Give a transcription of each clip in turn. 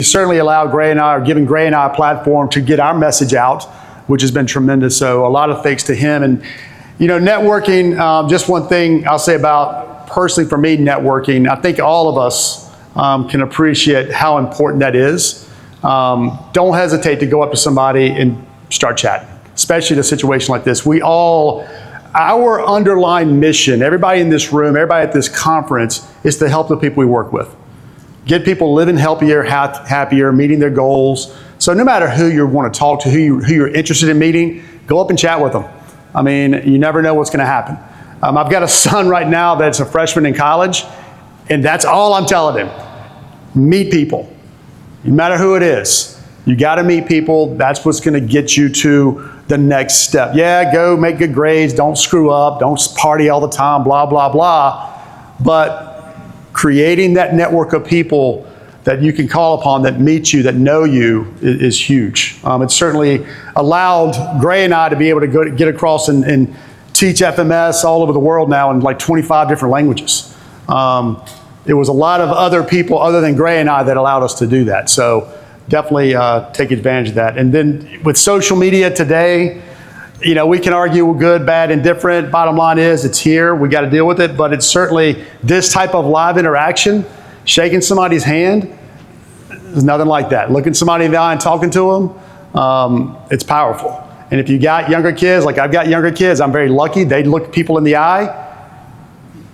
certainly allowed Gray and I, or given Gray and I a platform to get our message out, which has been tremendous. So a lot of thanks to him. And, you know, networking, just one thing I'll say about, personally for me, networking, I think all of us can appreciate how important that is. Don't hesitate to go up to somebody and start chatting, especially in a situation like this. We all, our underlying mission, everybody in this room, everybody at this conference, is to help the people we work with. Get people living healthier, happier, meeting their goals. So no matter who you want to talk to, who you're interested in meeting, go up and chat with them. I mean, you never know what's going to happen. I've got a son right now that's a freshman in college, and that's all I'm telling him. Meet people. No matter who it is, you got to meet people. That's what's going to get you to the next step. Yeah, go make good grades. Don't screw up. Don't party all the time, blah, blah, blah. But creating that network of people that you can call upon, that meet you, that know you, is huge. It's certainly allowed Gray and I to be able to get across and teach FMS all over the world now in like 25 different languages. It was a lot of other people other than Gray and I that allowed us to do that. So definitely take advantage of that. And then with social media today, you know, we can argue good, bad, indifferent. Bottom line is it's here. We got to deal with it. But it's certainly this type of live interaction, shaking somebody's hand, there's nothing like that. Looking somebody in the eye and talking to them, it's powerful. And if you got younger kids, like I've got younger kids, I'm very lucky. They look people in the eye.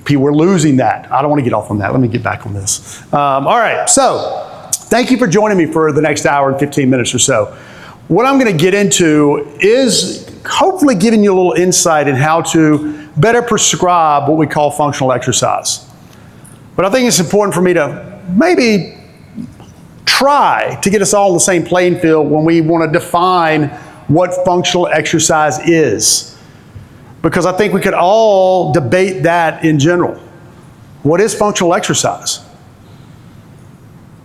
We're losing that. I don't want to get off on that. Let me get back on this. All right, so thank you for joining me for the next hour and 15 minutes or so. What I'm going to get into is hopefully giving you a little insight in how to better prescribe what we call functional exercise. But I think it's important for me to maybe try to get us all on the same playing field when we want to define what functional exercise is. Because I think we could all debate that in general. What is functional exercise?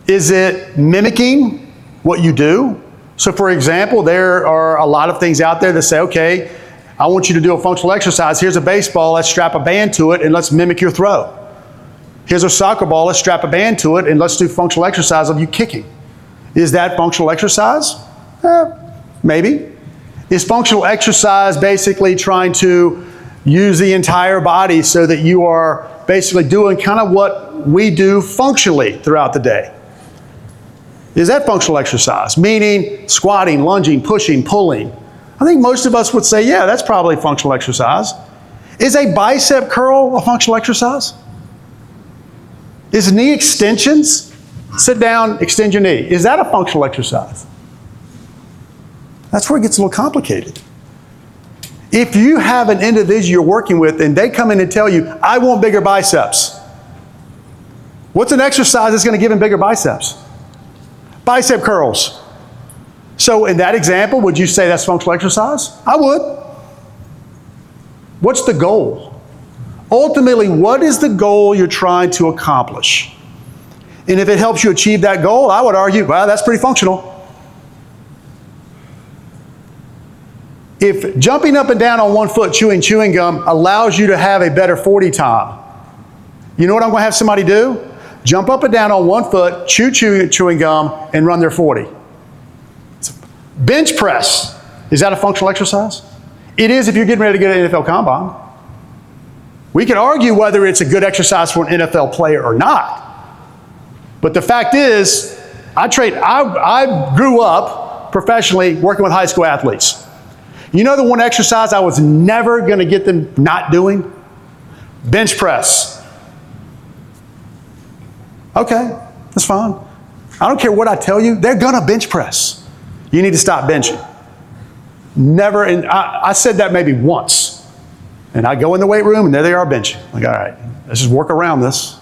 Is it mimicking what you do? So for example, there are a lot of things out there that say, okay, I want you to do a functional exercise. Here's a baseball, let's strap a band to it and let's mimic your throw. Here's a soccer ball, let's strap a band to it and let's do functional exercise of you kicking. Is that functional exercise? Maybe. Is functional exercise basically trying to use the entire body so that you are basically doing kind of what we do functionally throughout the day? Is that functional exercise? Meaning squatting, lunging, pushing, pulling. I think most of us would say, yeah, that's probably functional exercise. Is a bicep curl a functional exercise? Is knee extensions? Sit down, extend your knee. Is that a functional exercise? That's where it gets a little complicated. If you have an individual you're working with and they come in and tell you, I want bigger biceps, what's an exercise that's going to give him bigger biceps? Bicep curls. So in that example, would you say that's functional exercise? I would. What's the goal? Ultimately, what is the goal you're trying to accomplish? And if it helps you achieve that goal, I would argue, well, that's pretty functional. If jumping up and down on one foot chewing gum allows you to have a better 40 time, you know what I'm going to have somebody do? Jump up and down on one foot, chewing gum, and run their 40. Bench press. Is that a functional exercise? It is if you're getting ready to get an NFL combine. We can argue whether it's a good exercise for an NFL player or not. But the fact is, I grew up professionally working with high school athletes. You know the one exercise I was never going to get them not doing? Bench press. Okay, that's fine. I don't care what I tell you, they're going to bench press. You need to stop benching. Never, and I said that maybe once. And I go in the weight room and there they are benching. Like, all right, let's just work around this.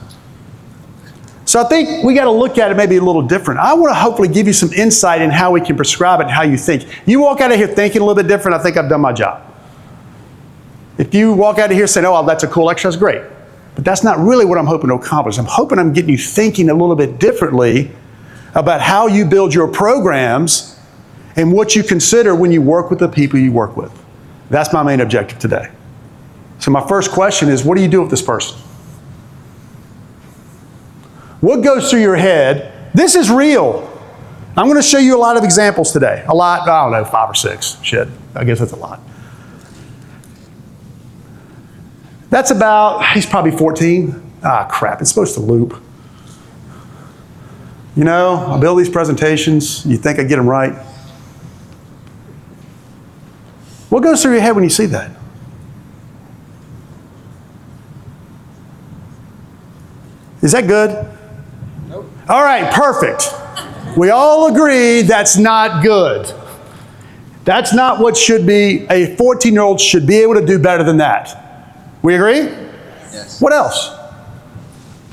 So I think we got to look at it maybe a little different. I want to hopefully give you some insight in how we can prescribe it and how you think. You walk out of here thinking a little bit different, I think I've done my job. If you walk out of here saying, oh, that's a cool exercise, great. But that's not really what I'm hoping to accomplish. I'm hoping I'm getting you thinking a little bit differently about how you build your programs and what you consider when you work with the people you work with. That's my main objective today. So my first question is, what do you do with this person? What goes through your head? This is real. I'm going to show you a lot of examples today. A lot, I don't know, 5 or 6. Shit, I guess that's a lot. That's about, he's probably 14. Ah, crap, it's supposed to loop. You know, I build these presentations, you think I get them right. What goes through your head when you see that? Is that good? Nope. All right, perfect. We all agree that's not good. That's not what should be. A 14-year-old should be able to do better than that. We agree? Yes. What else?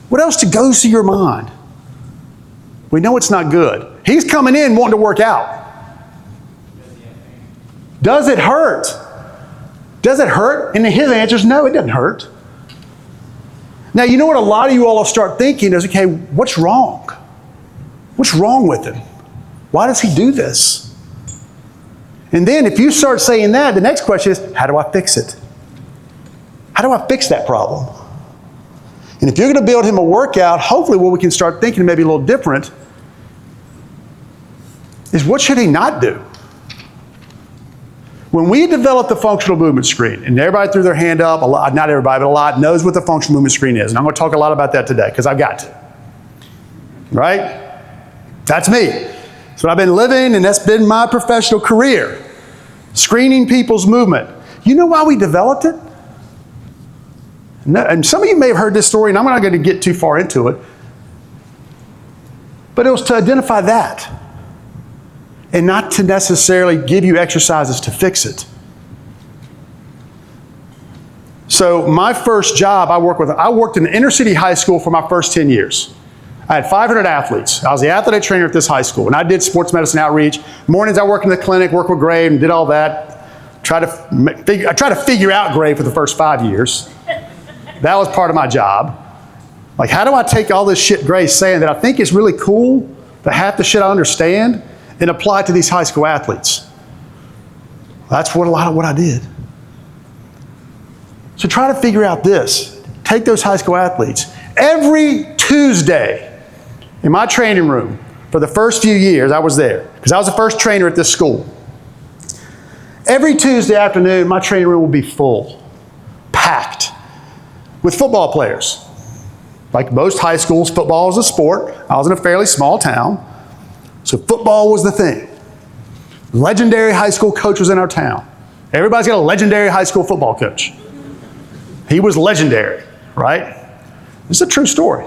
What else goes through your mind? We know it's not good. He's coming in wanting to work out. Does it hurt? Does it hurt? And his answer is no, it doesn't hurt. Now, you know what a lot of you all will start thinking is, okay, what's wrong? What's wrong with him? Why does he do this? And then if you start saying that, the next question is, how do I fix it? How do I fix that problem? And if you're going to build him a workout, hopefully what we can start thinking maybe a little different is what should he not do? When we developed the functional movement screen, and everybody threw their hand up, a lot, not everybody, but a lot, knows what the functional movement screen is. And I'm going to talk a lot about that today, because I've got to. Right? That's me. That's what I've been living, and that's been my professional career. Screening people's movement. You know why we developed it? No, and some of you may have heard this story, and I'm not going to get too far into it. But it was to identify that. And not to necessarily give you exercises to fix it. So my first job, I worked in an inner city high school for my first 10 years. I had 500 athletes. I was the athletic trainer at this high school, and I did sports medicine outreach. Mornings I worked in the clinic, worked with grade, and did all that. I tried to figure out grade for the first 5 years. That was part of my job. Like, how do I take all this shit Gray's saying that I think is really cool, but half the shit I understand, and apply it to these high school athletes? That's what a lot of what I did. So try to figure out this. Take those high school athletes. Every Tuesday in my training room, for the first few years I was there, because I was the first trainer at this school. Every Tuesday afternoon, my training room would be full, packed, with football players. Like most high schools, football is a sport. I was in a fairly small town. So football was the thing. Legendary high school coach was in our town. Everybody's got a legendary high school football coach. He was legendary, right? This is a true story.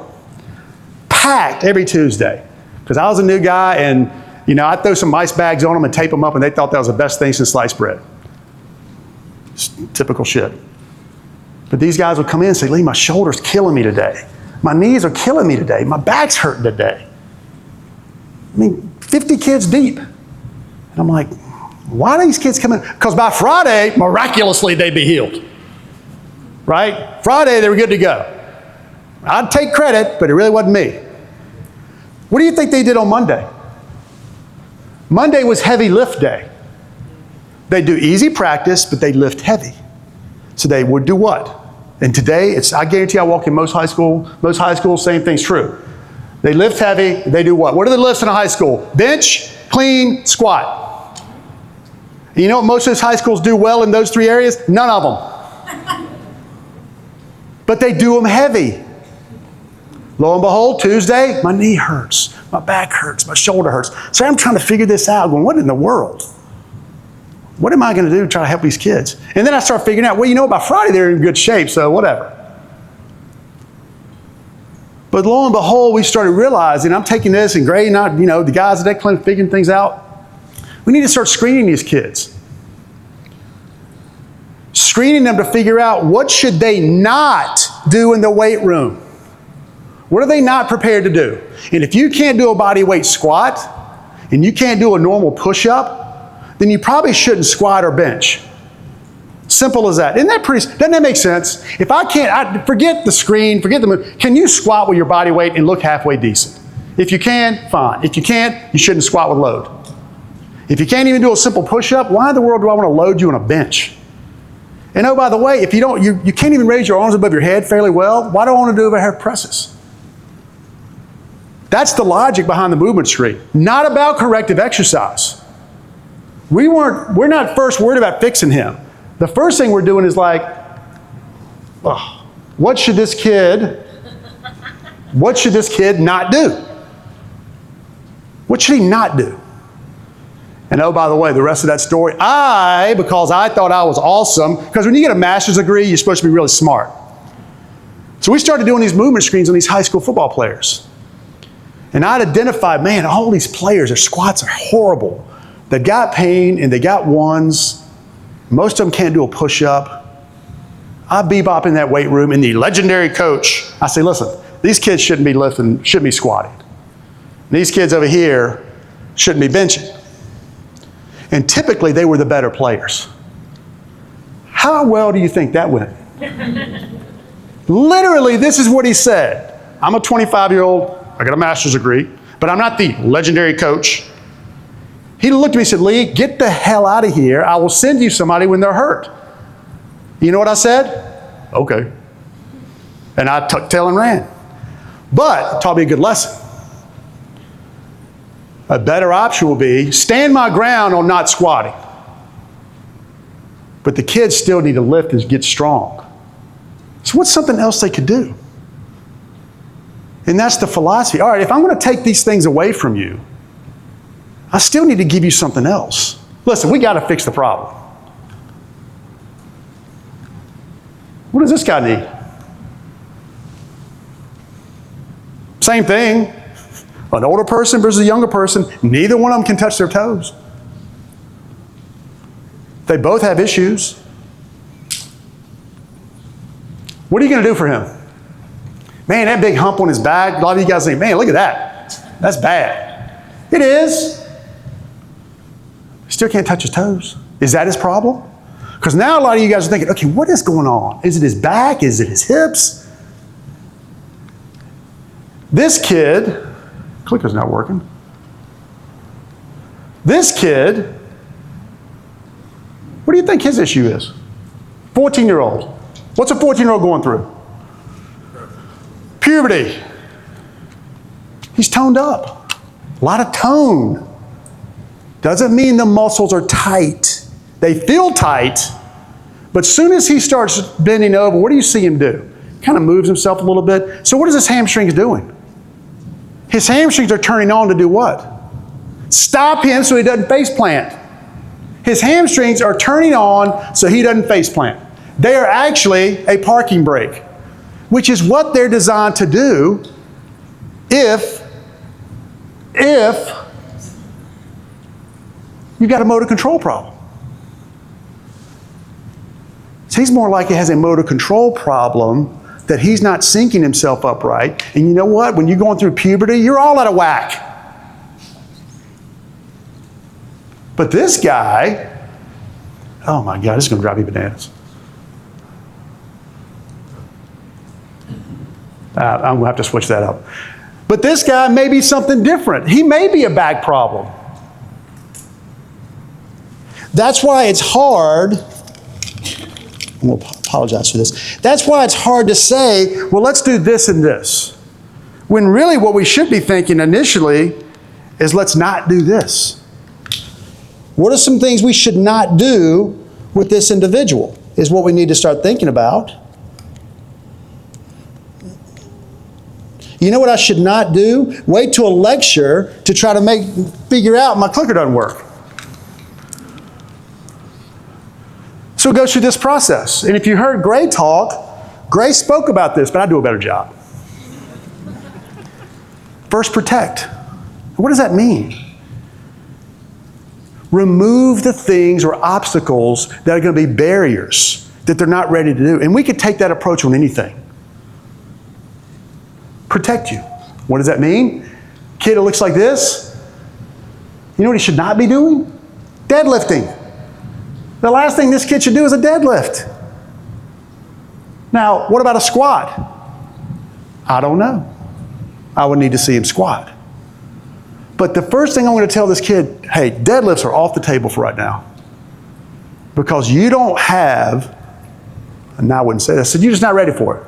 Packed every Tuesday. Because I was a new guy, and you know, I'd throw some ice bags on them and tape them up, and they thought that was the best thing since sliced bread. Just typical shit. But these guys would come in and say, Lee, my shoulder's killing me today. My knees are killing me today. My back's hurting today. I mean, 50 kids deep. And I'm like, why do these kids come in? Because by Friday, miraculously, they'd be healed. Right? Friday, they were good to go. I'd take credit, but it really wasn't me. What do you think they did on Monday? Monday was heavy lift day. They do easy practice, but they lift heavy. So they would do what? And today, I guarantee I walk in most high schools, same thing's true. They lift heavy, they do what? What are the lifts in a high school? Bench, clean, squat. And you know what most of those high schools do well in those 3 areas? None of them. But they do them heavy. Lo and behold, Tuesday, my knee hurts, my back hurts, my shoulder hurts. So I'm trying to figure this out, going, what in the world? What am I going to do to try to help these kids? And then I start figuring out, well, you know, by Friday they're in good shape, so whatever. But lo and behold, we started realizing, I'm taking this and grading out, you know, the guys at that clinic figuring things out. We need to start screening these kids. Screening them to figure out what should they not do in the weight room. What are they not prepared to do? And if you can't do a body weight squat, and you can't do a normal push-up, then you probably shouldn't squat or bench. Simple as that. Doesn't that make sense? If I can't, forget the screen, forget the move. Can you squat with your body weight and look halfway decent? If you can, fine. If you can't, you shouldn't squat with load. If you can't even do a simple push-up, why in the world do I want to load you on a bench? And oh, by the way, if you can't even raise your arms above your head fairly well, why do I want to do overhead presses? That's the logic behind the movement screen. Not about corrective exercise. We're not first worried about fixing him. The first thing we're doing is like, oh, what should this kid not do? What should he not do? And oh, by the way, the rest of that story, because I thought I was awesome, because when you get a master's degree, you're supposed to be really smart. So we started doing these movement screens on these high school football players. And I'd identified, man, all these players, their squats are horrible. They got pain and they got ones. Most of them can't do a push-up. I bebop in that weight room, and the legendary coach, I say, listen, these kids shouldn't be lifting, shouldn't be squatting. These kids over here shouldn't be benching. And typically, they were the better players. How well do you think that went? Literally, this is what he said. I'm a 25-year-old, I got a master's degree, but I'm not the legendary coach. He looked at me and said, Lee, get the hell out of here. I will send you somebody when they're hurt. You know what I said? Okay. And I tucked tail and ran. But it taught me a good lesson. A better option will be stand my ground on not squatting. But the kids still need to lift and get strong. So what's something else they could do? And that's the philosophy. All right, if I'm going to take these things away from you, I still need to give you something else. Listen, we got to fix the problem. What does this guy need? Same thing. An older person versus a younger person, neither one of them can touch their toes. They both have issues. What are you going to do for him? Man, that big hump on his back, a lot of you guys think, man, look at that. That's bad. It is. Still can't touch his toes. Is that his problem? Because now a lot of you guys are thinking, okay, what is going on? Is it his back? Is it his hips? This kid, clicker's not working. This kid, what do you think his issue is? 14-year-old. What's a 14-year-old going through? Puberty. He's toned up. A lot of tone. Doesn't mean the muscles are tight. They feel tight, but as soon as he starts bending over, what do you see him do? Kind of moves himself a little bit. So what is his hamstrings doing? His hamstrings are turning on to do what? Stop him so he doesn't face plant. His hamstrings are turning on so he doesn't face plant. They are actually a parking brake, which is what they're designed to do if you've got a motor control problem. So he's more like he has a motor control problem that he's not syncing himself up right. And you know what? When you're going through puberty, you're all out of whack. But this guy, oh my God, this is going to drive me bananas. I'm going to have to switch that up. But this guy may be something different. He may be a back problem. That's why it's hard. I'm going to apologize for this. That's why it's hard to say, well, let's do this and this. When really what we should be thinking initially is let's not do this. What are some things we should not do with this individual is what we need to start thinking about. You know what I should not do? Wait till a lecture to try to figure out my clicker doesn't work. So it goes through this process. And if you heard Gray talk, Gray spoke about this, but I do a better job. First, protect. What does that mean? Remove the things or obstacles that are going to be barriers that they're not ready to do. And we could take that approach on anything. Protect you. What does that mean? Kid who looks like this, you know what he should not be doing? Deadlifting. The last thing this kid should do is a deadlift. Now, what about a squat? I don't know. I would need to see him squat. But the first thing I'm going to tell this kid, hey, deadlifts are off the table for right now. Because you don't have, and I wouldn't say this, so you're just not ready for it.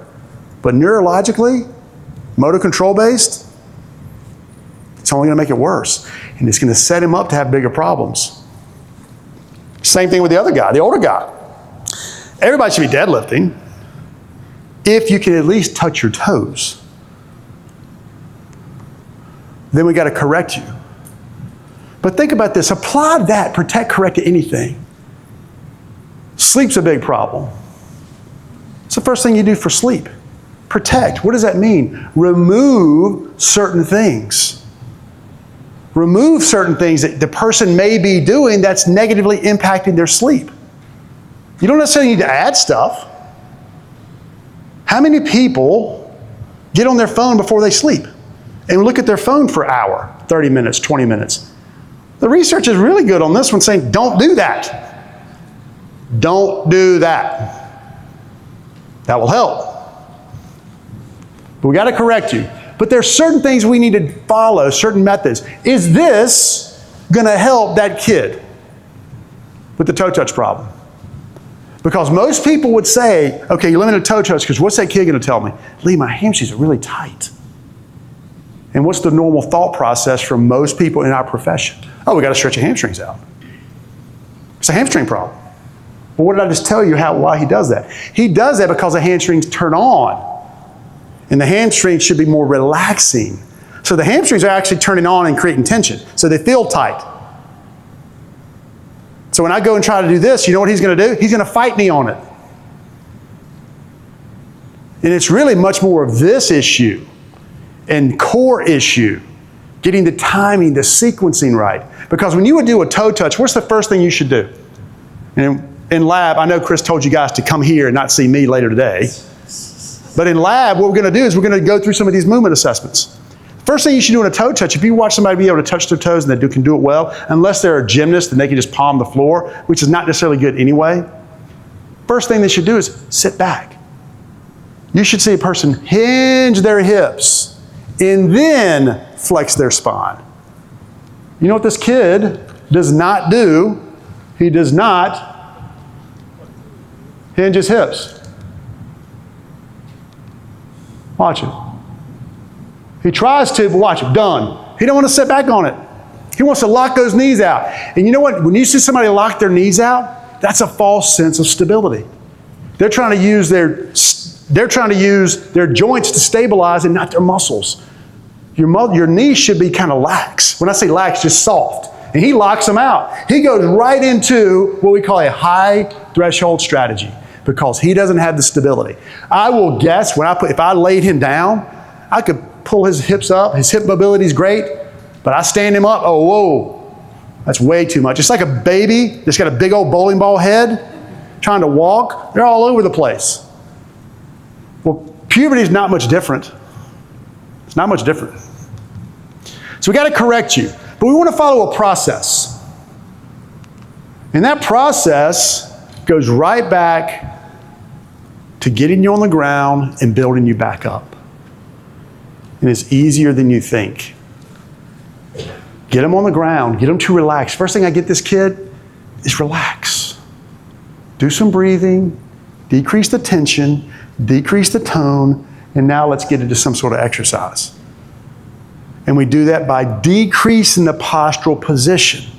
But neurologically, motor control based, It's only going to make it worse. And it's going to set him up to have bigger problems. Same thing with the other guy, the older guy. Everybody should be deadlifting if you can at least touch your toes. Then we got to correct you. But think about this. Apply that, protect, correct to anything. Sleep's a big problem. It's the first thing you do for sleep. Protect. What does that mean? Remove certain things. Remove certain things that the person may be doing that's negatively impacting their sleep. You don't necessarily need to add stuff. How many people get on their phone before they sleep and look at their phone for an hour, 30 minutes, 20 minutes? The research is really good on this one, saying don't do that. Don't do that. That will help. But we got to correct you. But there's certain things we need to follow, certain methods. Is this going to help that kid with the toe touch problem? Because most people would say, okay, you limit a toe touch because what's that kid going to tell me? Lee, my hamstrings are really tight. And what's the normal thought process for most people in our profession? Oh, we got to stretch your hamstrings out. It's a hamstring problem. Well, what did I just tell you why he does that? He does that because the hamstrings turn on. And the hamstrings should be more relaxing. So the hamstrings are actually turning on and creating tension. So they feel tight. So when I go and try to do this, you know what he's going to do? He's going to fight me on it. And it's really much more of this issue and core issue, getting the timing, the sequencing right. Because when you would do a toe touch, what's the first thing you should do? And in lab, I know Chris told you guys to come here and not see me later today. But in lab, what we're going to do is we're going to go through some of these movement assessments. First thing you should do in a toe touch, if you watch somebody be able to touch their toes and they can do it well, unless they're a gymnast and they can just palm the floor, which is not necessarily good anyway, first thing they should do is sit back. You should see a person hinge their hips and then flex their spine. You know what this kid does not do? He does not hinge his hips. Watch it. He tries to, but watch it. Done. He don't want to sit back on it. He wants to lock those knees out. And you know what? When you see somebody lock their knees out, that's a false sense of stability. They're trying to use their joints to stabilize and not their muscles. Your knees should be kind of lax. When I say lax, just soft. And he locks them out. He goes right into what we call a high threshold strategy because he doesn't have the stability. I will guess if I laid him down, I could pull his hips up. His hip mobility is great, but I stand him up. Oh, whoa, that's way too much. It's like a baby that's got a big old bowling ball head trying to walk. They're all over the place. Well, puberty is not much different. It's not much different. So we got to correct you, but we want to follow a process. And that process goes right back to getting you on the ground and building you back up. And it's easier than you think. Get them on the ground. Get them to relax. First thing I get this kid is relax. Do some breathing. Decrease the tension. Decrease the tone. And now let's get into some sort of exercise. And we do that by decreasing the postural position.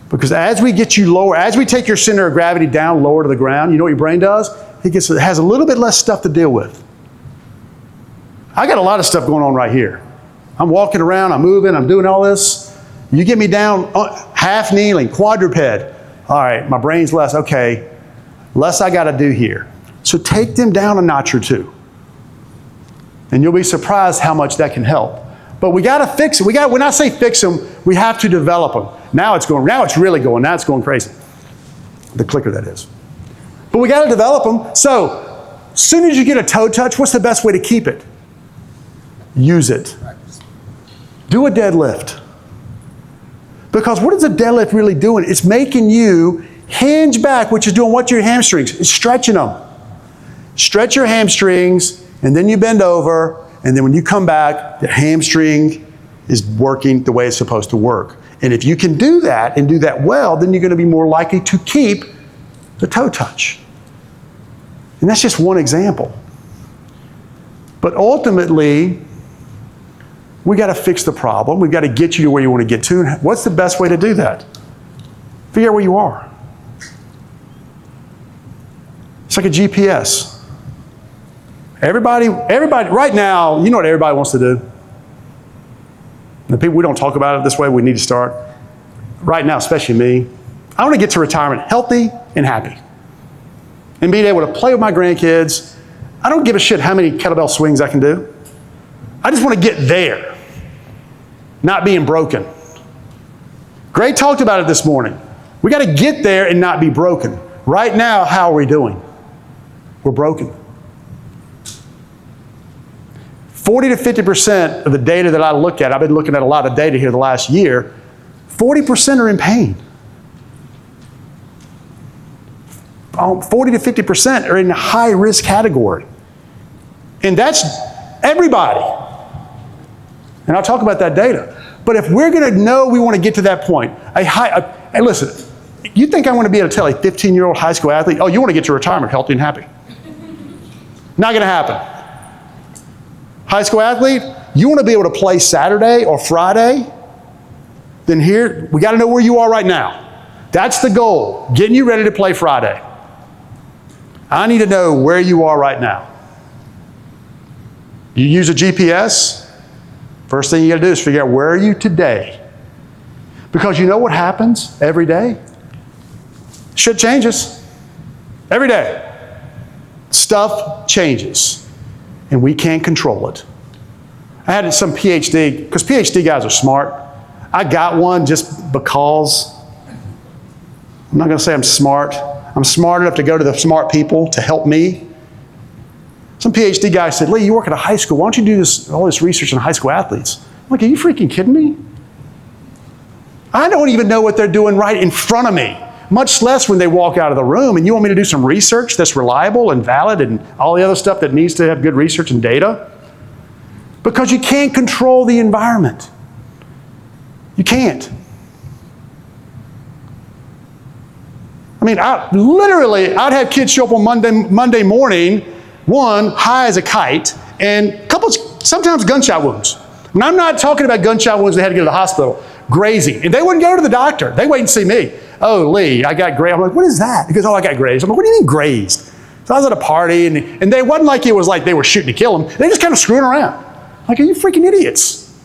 Because as we get you lower, as we take your center of gravity down lower to the ground, you know what your brain does? It has a little bit less stuff to deal with. I got a lot of stuff going on right here. I'm walking around, I'm moving, I'm doing all this. You get me down, half kneeling, quadruped. All right, my brain's less, okay, less I got to do here. So take them down a notch or two. And you'll be surprised how much that can help. But we got to fix it. When I say fix them, we have to develop them. Now it's really going, now it's going crazy. The clicker, that is. But we got to develop them. So, as soon as you get a toe touch, what's the best way to keep it? Use it. Do a deadlift. Because what is a deadlift really doing? It's making you hinge back, which is doing what to your hamstrings? It's stretching them. Stretch your hamstrings, and then you bend over, and then when you come back, the hamstring is working the way it's supposed to work. And if you can do that, and do that well, then you're going to be more likely to keep the toe touch. And that's just one example. But ultimately, We got to fix the problem. We've got to get you to where you want to get to. And what's the best way to do that? Figure out where you are. It's like a GPS. Everybody, right now, you know what everybody wants to do? The people, we don't talk about it this way, we need to start. Right now, especially me, I want to get to retirement healthy and happy. And being able to play with my grandkids. I don't give a shit how many kettlebell swings I can do. I just want to get there, not being broken. Gray talked about it this morning. We got to get there and not be broken. Right now, how are we doing? We're broken. 40 to 50% of the data that I look at, I've been looking at a lot of data here the last year, 40% are in pain. 40 to 50% are in the high risk category. And that's everybody. And I'll talk about that data. But if we're going to know we want to get to that point, hey, listen, you think I want to be able to tell a 15-year-old high school athlete, oh, you want to get to retirement healthy and happy? Not going to happen. High school athlete, you want to be able to play Saturday or Friday? Then here, we got to know where you are right now. That's the goal, getting you ready to play Friday. I need to know where you are right now. You use a GPS, first thing you got to do is figure out where are you today. Because you know what happens every day? Shit changes. Every day. Stuff changes. And we can't control it. I had some PhD, because PhD guys are smart. I got one just because. I'm not going to say I'm smart. I'm smart enough to go to the smart people to help me. Some PhD guy said, Lee, you work at a high school. Why don't you do all this research on high school athletes? I'm like, are you freaking kidding me? I don't even know what they're doing right in front of me, much less when they walk out of the room. And you want me to do some research that's reliable and valid and all the other stuff that needs to have good research and data? Because you can't control the environment. You can't. I mean, I'd have kids show up on Monday morning, one, high as a kite, and sometimes gunshot wounds. And I'm not talking about gunshot wounds they had to go to the hospital, grazing. And they wouldn't go to the doctor. They wait and see me. Oh, Lee, I got grazed. I'm like, what is that? He goes, oh, I got grazed. I'm like, what do you mean grazed? So I was at a party, and they wasn't like it was like they were shooting to kill him. They just kind of screwing around. Like, are you freaking idiots?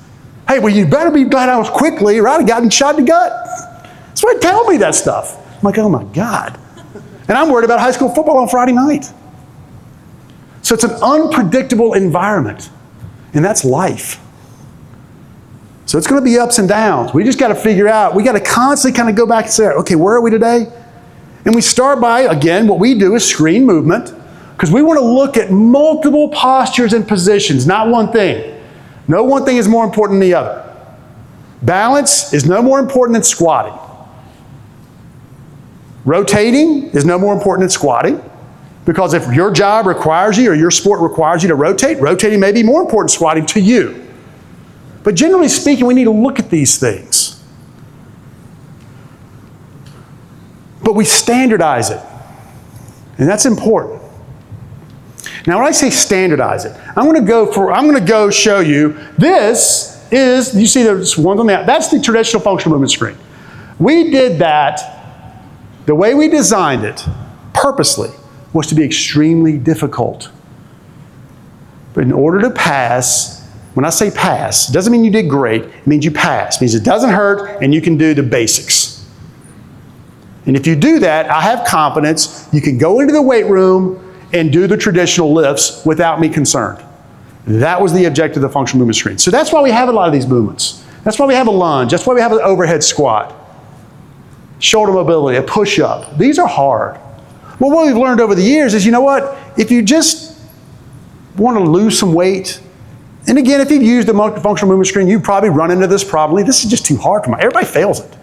Hey, well, you better be glad I was quickly, or I'd have gotten shot in the gut. That's why they tell me that stuff. I'm like, oh my God. And I'm worried about high school football on Friday night. So it's an unpredictable environment. And that's life. So it's going to be ups and downs. We just got to figure out, we got to constantly kind of go back and say, okay, where are we today? And we start by, again, what we do is screen movement, because we want to look at multiple postures and positions, not one thing. No one thing is more important than the other. Balance is no more important than squatting. Rotating is no more important than squatting, because if your job requires you or your sport requires you to rotate, rotating may be more important than squatting to you. But generally speaking, we need to look at these things. But we standardize it. And that's important. Now when I say standardize it, I'm going to go show you, this is, you see there's one on that, that's the traditional functional movement screen. We did that, the way we designed it, purposely, was to be extremely difficult. But in order to pass, when I say pass, it doesn't mean you did great, it means you pass. It means it doesn't hurt and you can do the basics. And if you do that, I have confidence you can go into the weight room and do the traditional lifts without me concerned. That was the objective of the functional movement screen. So that's why we have a lot of these movements. That's why we have a lunge. That's why we have an overhead squat. Shoulder mobility, a push-up. These are hard. Well, what we've learned over the years is, you know what? If you just want to lose some weight, and again, if you've used the functional movement screen, you probably run into this problem. This is just too hard for me. Everybody fails it.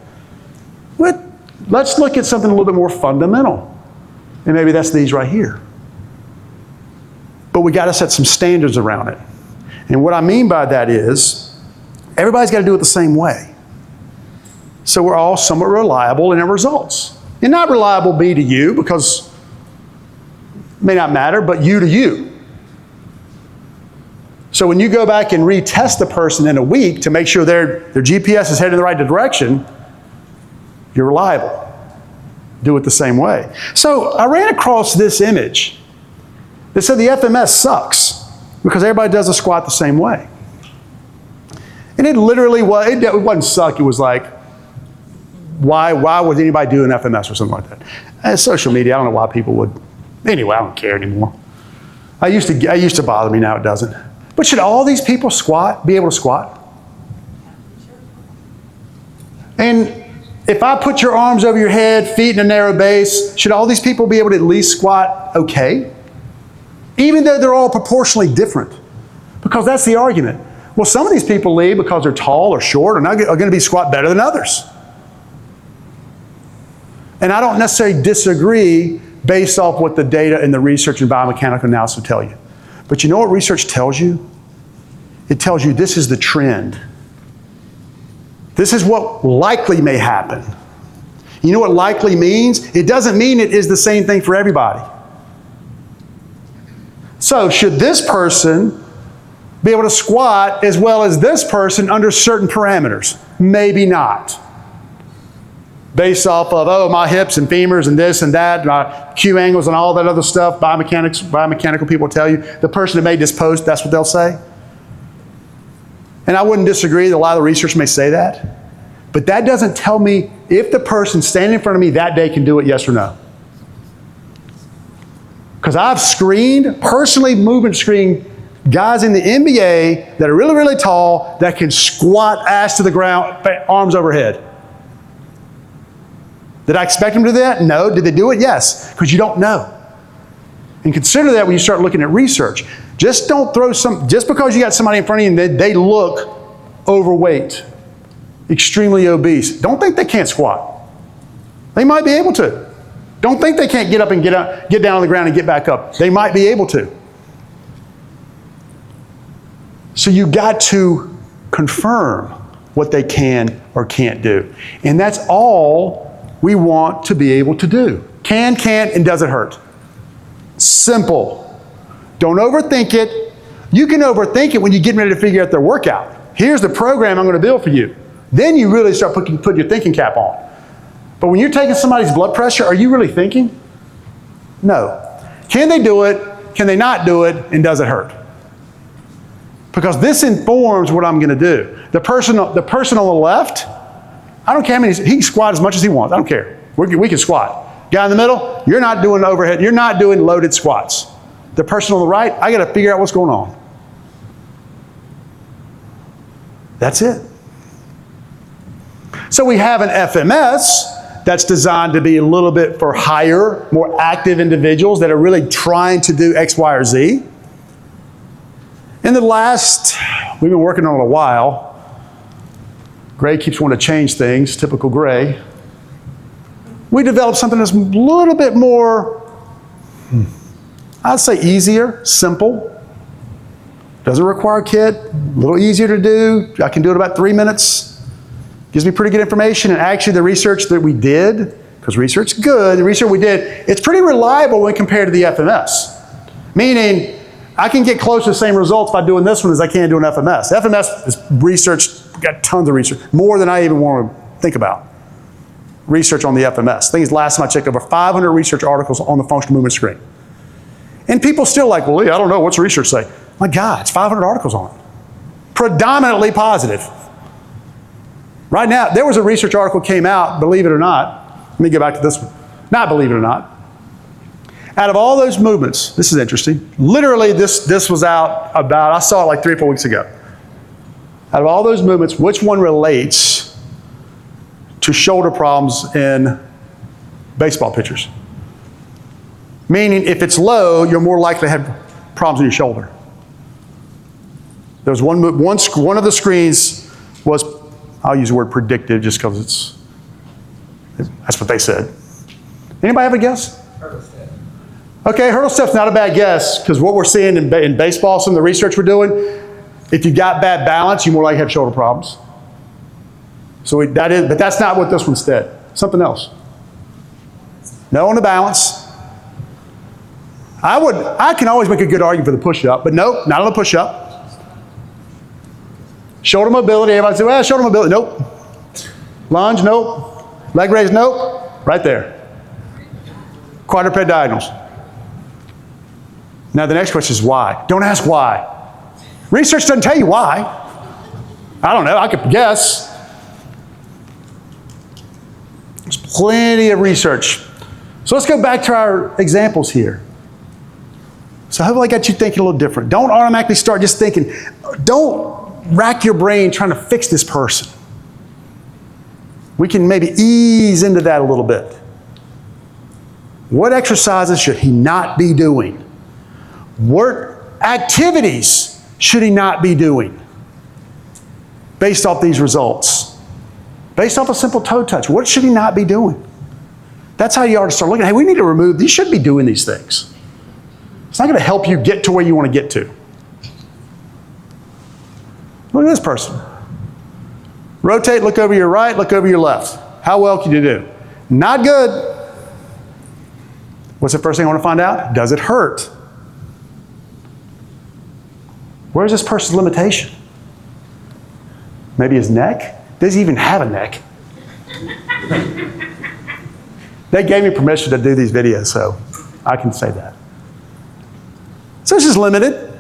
But let's look at something a little bit more fundamental. And maybe that's these right here. But we got to set some standards around it. And what I mean by that is, everybody's got to do it the same way. So we're all somewhat reliable in our results. And not reliable be to you, because it may not matter, but you to you. So when you go back and retest the person in a week to make sure their GPS is headed in the right direction, you're reliable. Do it the same way. So I ran across this image that said the FMS sucks because everybody does a squat the same way. And it literally was, it wasn't suck, it was like, why would anybody do an FMS or something like that? And social media, I don't know why people would. Anyway, I don't care anymore. I used to bother me, now it doesn't. But should all these people be able to squat? And if I put your arms over your head, feet in a narrow base, should all these people be able to at least squat okay? Even though they're all proportionally different. Because that's the argument. Well, some of these people leave because they're tall or short are going to be squat better than others. And I don't necessarily disagree based off what the data and the research and biomechanical analysis will tell you. But you know what research tells you? It tells you this is the trend. This is what likely may happen. You know what likely means? It doesn't mean it is the same thing for everybody. So should this person be able to squat as well as this person under certain parameters? Maybe not. Based off of, oh, my hips and femurs and this and that, my Q angles and all that other stuff, biomechanical people tell you, the person that made this post, that's what they'll say. And I wouldn't disagree that a lot of the research may say that. But that doesn't tell me if the person standing in front of me that day can do it, yes or no. Because I've personally movement screened guys in the NBA that are really, really tall that can squat ass to the ground, arms overhead. Did I expect them to do that? No. Did they do it? Yes. Because you don't know. And consider that when you start looking at research. Just don't throw just because you got somebody in front of you and they look overweight, extremely obese, don't think they can't squat. They might be able to. Don't think they can't get up and get down on the ground and get back up. They might be able to. So you got to confirm what they can or can't do. And that's all we want to be able to do. Can, can't, and does it hurt? Simple. Don't overthink it. You can overthink it when you're getting ready to figure out their workout. Here's the program I'm going to build for you. Then you really start putting your thinking cap on. But when you're taking somebody's blood pressure, are you really thinking? No. Can they do it? Can they not do it? And does it hurt? Because this informs what I'm going to do. The person on the left, I don't care how many, he can squat as much as he wants. I don't care. We can squat. Guy in the middle, you're not doing overhead. You're not doing loaded squats. The person on the right, I got to figure out what's going on. That's it. So we have an FMS that's designed to be a little bit for higher, more active individuals that are really trying to do X, Y, or Z. In the last, we've been working on it a while. Gray keeps wanting to change things, typical Gray. We developed something that's a little bit more, I'd say easier, simple. Doesn't require a kit, a little easier to do. I can do it in about 3 minutes. Gives me pretty good information. And actually the research that we did, because research is good, the research we did, it's pretty reliable when compared to the FMS. Meaning, I can get close to the same results by doing this one as I can do an FMS. FMS is research, got tons of research, more than I even want to think about. Research on the FMS. I think last time I checked, over 500 research articles on the functional movement screen. And people still like, well, Lee, I don't know, what's research say? My God, it's 500 articles on it. Predominantly positive. Right now, there was a research article came out, believe it or not. Let me get back to this one. Not believe it or not. Out of all those movements, this is interesting. Literally, this was out about, I saw it like 3 or 4 weeks ago. Out of all those movements, which one relates to shoulder problems in baseball pitchers? Meaning, if it's low, you're more likely to have problems in your shoulder. There was one of the screens was, I'll use the word predictive just because that's what they said. Anybody have a guess? Hurdle step. Okay, hurdle step's not a bad guess because what we're seeing in baseball, some of the research we're doing, if you got bad balance, you more likely have shoulder problems. So but that's not what this one said. Something else. No on the balance. I can always make a good argument for the push-up, but nope, not on the push-up. Shoulder mobility, everybody say, well, shoulder mobility. Nope. Lunge, nope. Leg raise, nope. Right there. Quadruped diagonals. Now the next question is why? Don't ask why. Research doesn't tell you why. I don't know, I could guess. There's plenty of research. So let's go back to our examples here. So hopefully I got you thinking a little different. Don't automatically start just thinking, don't rack your brain trying to fix this person. We can maybe ease into that a little bit. What exercises should he not be doing? What activities should he not be doing? Based off these results. Based off a simple toe touch, what should he not be doing? That's how you ought to start looking. Hey, we need to remove, you shouldn't be doing these things. It's not going to help you get to where you want to get to. Look at this person. Rotate, look over your right, look over your left. How well can you do? Not good. What's the first thing I want to find out? Does it hurt? Where's this person's limitation? Maybe his neck? Does he even have a neck? They gave me permission to do these videos, so I can say that. So this is limited.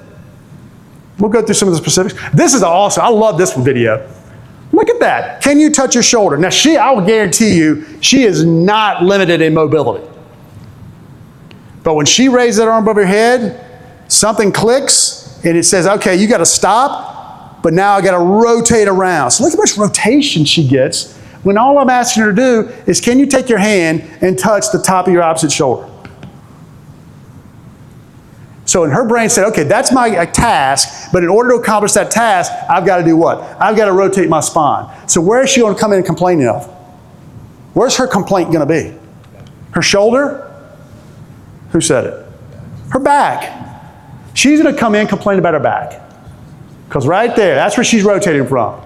We'll go through some of the specifics. This is awesome. I love this video. Look at that. Can you touch your shoulder? Now, I will guarantee you, she is not limited in mobility. But when she raises that arm above her head, something clicks, and it says, okay, you got to stop, but now I got to rotate around. So look how much rotation she gets when all I'm asking her to do is, can you take your hand and touch the top of your opposite shoulder? So in her brain said, okay, that's my task, but in order to accomplish that task, I've got to do what? I've got to rotate my spine. So where is she going to come in and complaining of? Where's her complaint going to be? Her shoulder? Who said it? Her back. She's going to come in and complain about her back. Because right there, that's where she's rotating from.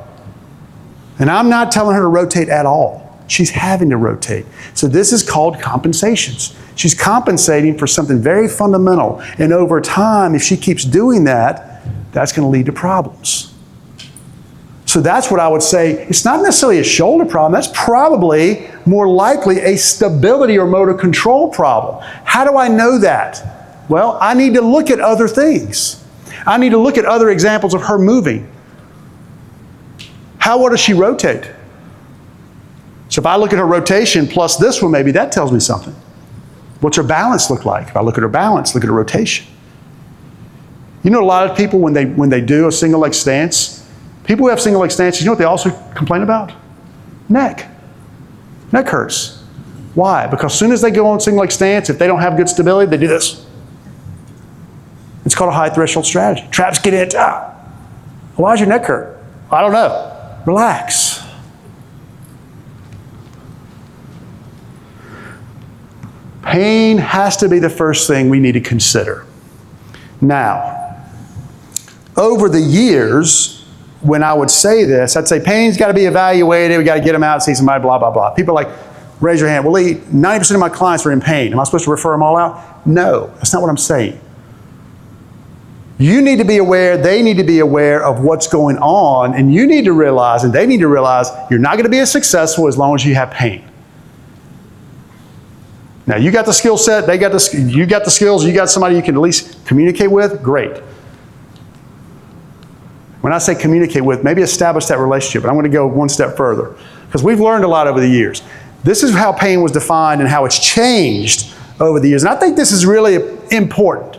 And I'm not telling her to rotate at all. She's having to rotate. So this is called compensations. She's compensating for something very fundamental. And over time, if she keeps doing that, that's going to lead to problems. So that's what I would say. It's not necessarily a shoulder problem. That's probably more likely a stability or motor control problem. How do I know that? Well, I need to look at other things. I need to look at other examples of her moving. How well does she rotate? So if I look at her rotation plus this one, maybe that tells me something. What's her balance look like? If I look at her balance, look at her rotation. You know, a lot of people, when they do a single leg stance, people who have single leg stances, you know what they also complain about? Neck. Neck hurts. Why? Because as soon as they go on single leg stance, if they don't have good stability, they do this. It's called a high threshold strategy. Traps get in. Why does your neck hurt? I don't know. Relax. Pain has to be the first thing we need to consider. Now, over the years, when I would say this, I'd say pain's got to be evaluated, we got to get them out and see somebody, blah, blah, blah. People are like, raise your hand. Well, Lee, 90% of my clients are in pain. Am I supposed to refer them all out? No, that's not what I'm saying. You need to be aware, they need to be aware of what's going on, and you need to realize, and they need to realize, you're not going to be as successful as long as you have pain. Now, you got the skill set, you got the skills, you got somebody you can at least communicate with, great. When I say communicate with, maybe establish that relationship, but I'm going to go one step further, because we've learned a lot over the years. This is how pain was defined and how it's changed over the years. And I think this is really important,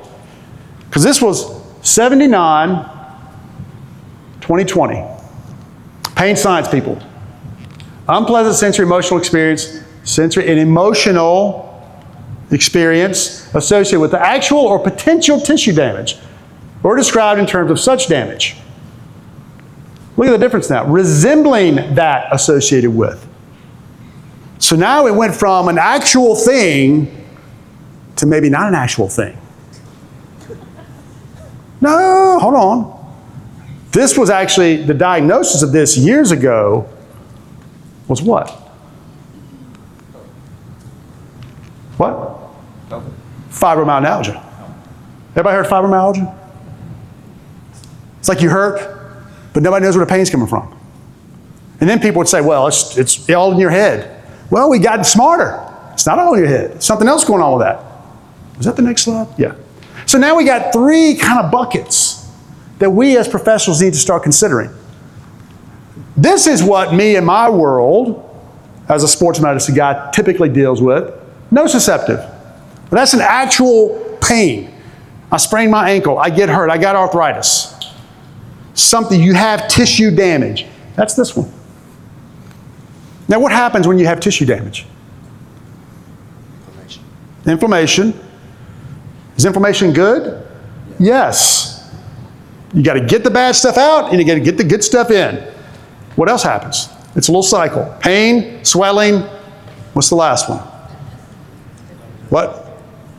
because this was 79, 2020. Pain science people. Unpleasant sensory emotional experience, sensory and emotional experience associated with the actual or potential tissue damage, or described in terms of such damage. Look at the difference now. Resembling that associated with. So now it went from an actual thing to maybe not an actual thing. No, hold on. This was actually, the diagnosis of this years ago was what? What? Fibromyalgia. Everybody heard fibromyalgia? It's like you hurt. but nobody knows where the pain's coming from. And then people would say, well, it's all in your head. Well, we gotten smarter. It's not all in your head. There's something else going on with that. Is that the next slide? Yeah. So now we got three kind of buckets that we as professionals need to start considering. This is what me in my world, as a sports medicine guy, typically deals with. Nociceptive. That's an actual pain. I sprained my ankle. I get hurt. I got arthritis. Something, you have tissue damage. That's this one. Now, what happens when you have tissue damage? Inflammation. Is inflammation good? Yes. You got to get the bad stuff out, and you got to get the good stuff in. What else happens? It's a little cycle. Pain, swelling. What's the last one? What?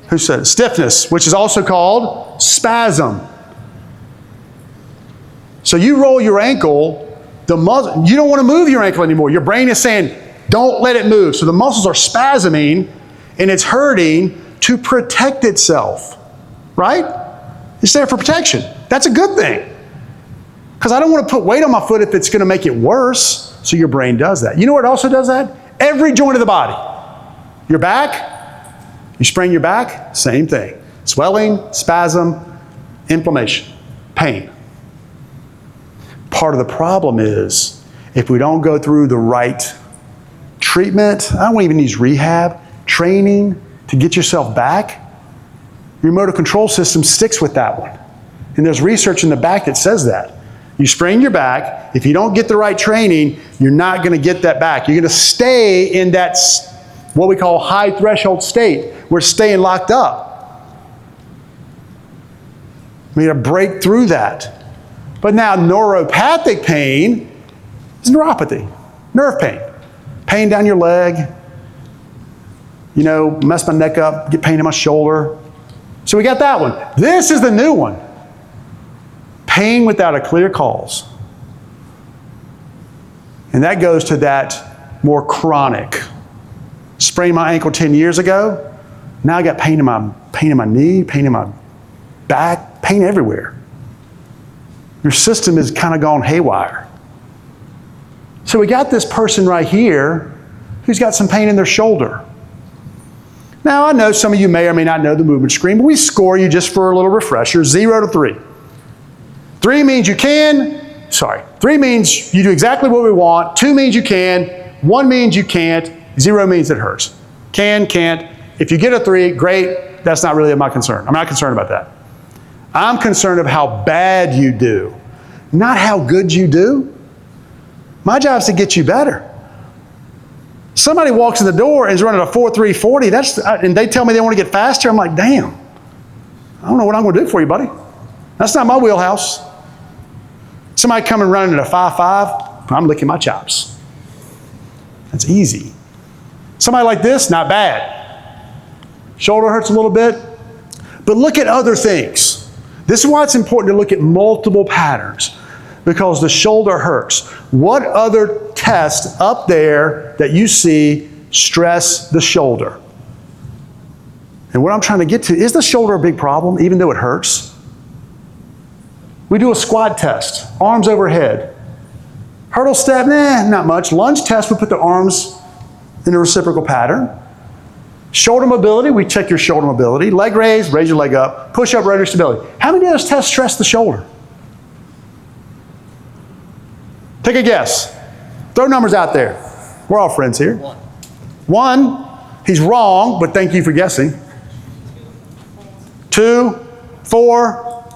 Who said it? Stiffness, which is also called spasm. So you roll your ankle, the muscle, you don't want to move your ankle anymore. Your brain is saying, don't let it move. So the muscles are spasming, and it's hurting to protect itself, right? It's there for protection. That's a good thing. Because I don't want to put weight on my foot if it's going to make it worse. So your brain does that. You know what also does that? Every joint of the body. Your back, you sprain your back, same thing. Swelling, spasm, inflammation, pain. Part of the problem is if we don't go through the right treatment, I don't even use rehab, training to get yourself back, your motor control system sticks with that one. And there's research in the back that says that. You sprain your back, if you don't get the right training, you're not going to get that back. You're going to stay in that, what we call high threshold state, where it's staying locked up. We need to break through that. But now neuropathic pain is neuropathy, nerve pain. Pain down your leg, you know, mess my neck up, get pain in my shoulder. So we got that one. This is the new one. Pain without a clear cause. And that goes to that more chronic. Sprained my ankle 10 years ago. Now I got pain in my knee, pain in my back, pain everywhere. Your system has kind of gone haywire. So we got this person right here who's got some pain in their shoulder. Now I know some of you may or may not know the movement screen, but we score you just for a little refresher, 0 to 3. 3 means you can, 3 means you do exactly what we want, 2 means you can, 1 means you can't, 0 means it hurts. Can, can't. If you get a 3, great, that's not really my concern. I'm not concerned about that. I'm concerned of how bad you do, not how good you do. My job is to get you better. Somebody walks in the door and is running a 4.340, and they tell me they want to get faster. I'm like, damn, I don't know what I'm going to do for you, buddy. That's not my wheelhouse. Somebody coming running at a 5.5, I'm licking my chops. That's easy. Somebody like this, not bad. Shoulder hurts a little bit, but look at other things. This is why it's important to look at multiple patterns, because the shoulder hurts. What other tests up there that you see stress the shoulder? And what I'm trying to get to, is the shoulder a big problem, even though it hurts? We do a squat test, arms overhead. Hurdle step, not much. Lunge test, we put the arms in a reciprocal pattern. Shoulder mobility, we check your shoulder mobility. Leg raise your leg up. Push up, rotary stability. How many of those tests stress the shoulder? Take a guess. Throw numbers out there. We're all friends here. 1. He's wrong, but thank you for guessing. 2, 4,